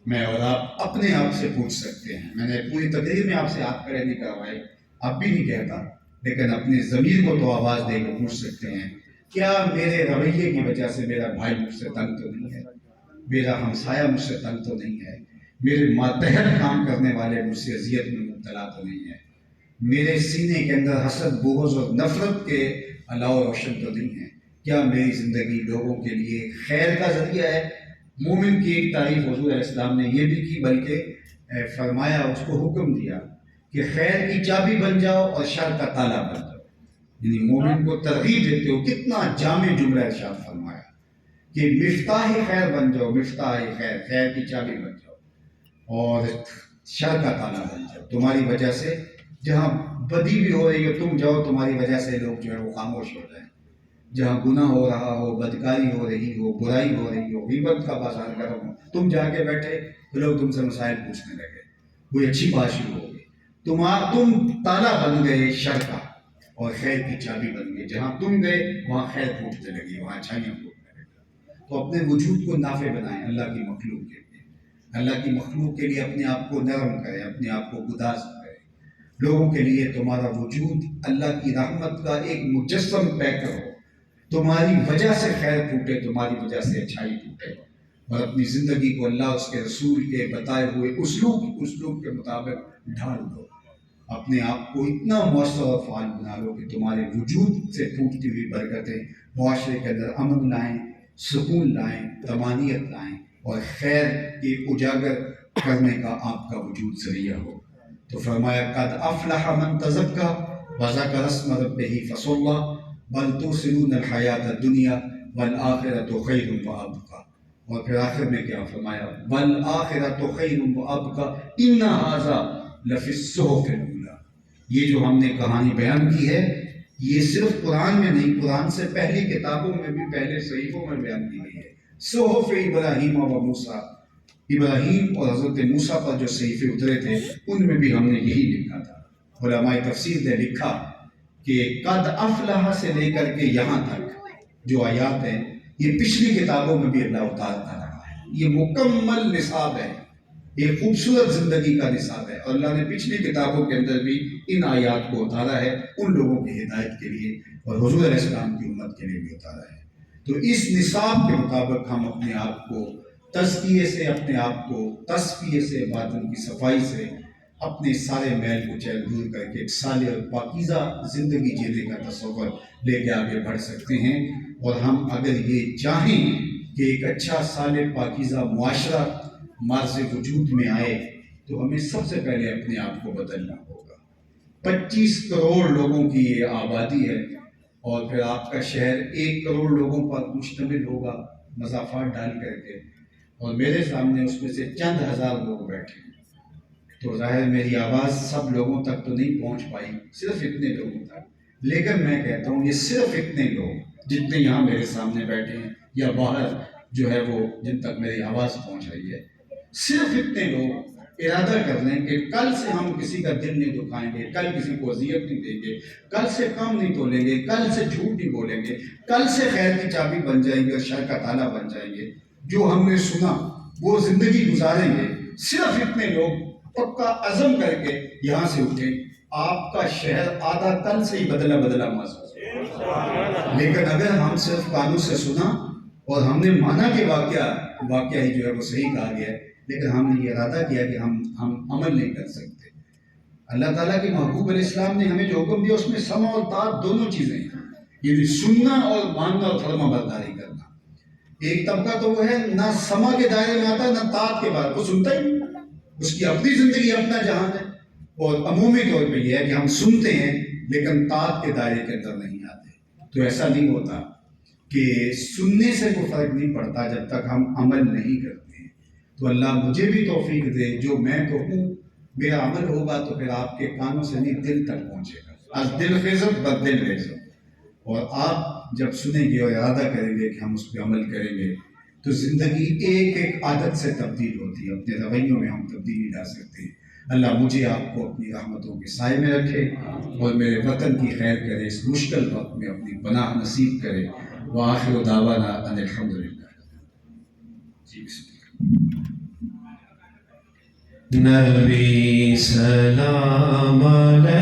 میں اور آپ اپنے آپ سے پوچھ سکتے ہیں، میں نے پوری تقریر میں آپ سے ہاتھ کھڑے نہیں کروائے، اب بھی نہیں کہتا، لیکن اپنے ضمیر کو تو آواز دے کے پوچھ سکتے ہیں، کیا میرے رویے کی وجہ سے میرا بھائی مجھ سے تنگ تو نہیں ہے؟ میرا ہمسایہ مجھ سے تنگ تو نہیں ہے؟ میرے ماتحت کام کرنے والے مجھ سے اذیت میں مبتلا تو نہیں ہے؟ میرے سینے کے اندر حسد، بغض اور نفرت کے علاوہ روشن تو نہیں ہے؟ کیا میری زندگی لوگوں کے لیے خیر کا ذریعہ ہے؟ مومن کی ایک تعریف حضور علیہ السلام نے یہ بھی کی، بلکہ فرمایا، اس کو حکم دیا کہ خیر کی چابی بن جاؤ اور شر کا تالا بن جاؤ۔ یعنی مومن کو ترغیب دیتے ہو، کتنا جامع جملہ ارشاد فرمایا کہ مفتاح خیر بن جاؤ، مفتاح خیر، خیر کی چابی بن جاؤ اور شر کا تالا بن جاؤ۔ تمہاری وجہ سے جہاں بدی بھی ہو رہی ہو تم جاؤ، تمہاری وجہ سے لوگ جو ہے وہ خاموش ہو جائیں۔ جہاں گناہ ہو رہا ہو، بدکاری ہو رہی ہو، برائی ہو رہی ہو، غیبت کا بازار گرم ہو، تم جا کے بیٹھے تو لوگ تم سے مسائل پوچھنے لگے، کوئی اچھی بات شروع ہو گئی، تم تالا بن گئے شر کا اور خیر کی چابی بن گئے۔ جہاں تم گئے وہاں خیر پھوٹنے لگی، وہاں اچھائیاں پھوٹنے لگی۔ تو اپنے وجود کو نافع بنائیں اللہ کی مخلوق کے لیے، اللہ کی مخلوق کے لیے اپنے آپ کو نرم کریں، اپنے آپ کو گداز کریں۔ لوگوں کے لیے تمہارا وجود اللہ کی رحمت کا ایک مجسم پیکر ہو، تمہاری وجہ سے خیر پھوٹے، تمہاری وجہ سے اچھائی پھوٹے، اور اپنی زندگی کو اللہ اس کے رسول کے بتائے ہوئے اسلوب کے مطابق ڈھال دو۔ اپنے آپ کو اتنا مؤثر اور فعال بنا لو کہ تمہارے وجود سے پھوٹتی ہوئی برکتیں معاشرے کے اندر امن لائیں، سکون لائیں، طمانینت لائیں، اور خیر کے اجاگر کرنے کا آپ کا وجود ذریعہ ہو۔ تو فرمایا قد افلح من تزکا وذکر اسم ربہ فصلی بل تؤثرون الحیاۃ الدنیا والآخرۃ خیر وابقی۔ اور پھر آخر میں کیا فرمایا؟ والآخرۃ خیر وابقی ان ھذا لفی الصحف الاولی۔ یہ جو ہم نے کہانی بیان کی ہے یہ صرف قرآن میں نہیں، قرآن سے پہلی کتابوں میں بھی، پہلے صحیفوں میں بیان کی گئی ہے۔ صحف ابراہیم و موسیٰ، ابراہیم اور حضرت موسیٰ پر جو صحیفے اترے تھے ان میں بھی ہم نے یہی لکھا تھا۔ علماء تفسیر نے لکھا کہ قد افلح سے لے کر کے یہاں تک جو آیات ہیں یہ پچھلی کتابوں میں بھی اللہ اتارتا رہا ہے۔ یہ مکمل نصاب ہے، یہ خوبصورت زندگی کا نصاب ہے، اور اللہ نے پچھلی کتابوں کے اندر بھی ان آیات کو اتارا ہے ان لوگوں کی ہدایت کے لیے اور حضور علیہ السلام کی امت کے لیے بھی اتارا ہے۔ تو اس نصاب کے مطابق ہم اپنے آپ کو تزکیے سے، اپنے آپ کو تصفیے سے، باطن کی صفائی سے، اپنے سارے میل کچیل دور کر کے ایک صالح اور پاکیزہ زندگی جینے کا تصور لے کے آگے بڑھ سکتے ہیں۔ اور ہم اگر یہ چاہیں کہ ایک اچھا صالح پاکیزہ معاشرہ مارز وجود میں آئے تو ہمیں سب سے پہلے اپنے آپ کو بدلنا ہوگا۔ 25 کروڑ لوگوں کی یہ آبادی ہے، اور پھر آپ کا شہر 1 کروڑ لوگوں پر مشتمل ہوگا مضافات ڈال کر کے، اور میرے سامنے اس میں سے چند ہزار لوگ بیٹھے ہیں، تو ظاہر میری آواز سب لوگوں تک تو نہیں پہنچ پائی، صرف اتنے لوگوں تک، لیکن میں کہتا ہوں یہ صرف اتنے لوگ جتنے یہاں میرے سامنے بیٹھے ہیں یا باہر جو ہے وہ جن تک میری آواز پہنچ رہی ہے، صرف اتنے لوگ ارادہ کر لیں کہ کل سے ہم کسی کا دل نہیں دکھائیں گے، کل کسی کو اذیت نہیں دیں گے، کل سے کم نہیں تولیں گے، کل سے جھوٹ نہیں بولیں گے، کل سے خیر کی چابی بن جائیں گے اور شر کا تالا بن جائیں گے، جو ہم نے سنا وہ زندگی گزاریں گے۔ صرف اتنے لوگ پکا عزم کر کے یہاں سے اٹھیں، آپ کا شہر آدھا کل سے ہی بدلا بدلا محسوس ہوگا۔ لیکن اگر ہم صرف کانوں سے سنا اور ہم نے مانا کہ واقعہ ہی جو ہے وہ صحیح کہا گیا ہے، لیکن ہم نے یہ ارادہ کیا کہ ہم عمل نہیں کر سکتے۔ اللہ تعالیٰ کے محبوب علیہ السلام نے ہمیں جو حکم دیا اس میں سمع اور طاعت دونوں چیزیں ہیں، یعنی سننا اور ماننا اور فرما برداری کرنا۔ ایک طبقہ تو وہ ہے نہ سمع کے دائرے میں آتا نہ طاعت کے بعد، وہ سنتا ہی نہیں، اس کی اپنی زندگی اپنا جہان ہے۔ اور عمومی طور پہ یہ ہے کہ ہم سنتے ہیں لیکن طاعت کے دائرے کے اندر نہیں آتے۔ تو ایسا نہیں ہوتا کہ سننے سے کوئی فرق نہیں پڑتا جب تک ہم عمل نہیں کرتے ہیں۔ تو اللہ مجھے بھی توفیق دے، جو میں کہوں میرا عمل ہوگا تو پھر آپ کے کانوں سے نہیں دل تک پہنچے گا، از دل خیزت بد دل ریزت۔ اور آپ جب سنیں گے اور ارادہ کریں گے کہ ہم اس پہ عمل کریں گے تو زندگی ایک ایک عادت سے تبدیل ہوتی ہے، اپنے رویوں میں ہم تبدیلی لا سکتے ہیں۔ اللہ مجھے آپ کو اپنی رحمتوں کے سائے میں رکھے اور میرے وطن کی خیر کرے، اس مشکل وقت میں اپنی پناہ نصیب کرے۔ وآخر دعوانا ان الحمدللہ۔ جی بسم اللہ۔ نبی سلام علیہ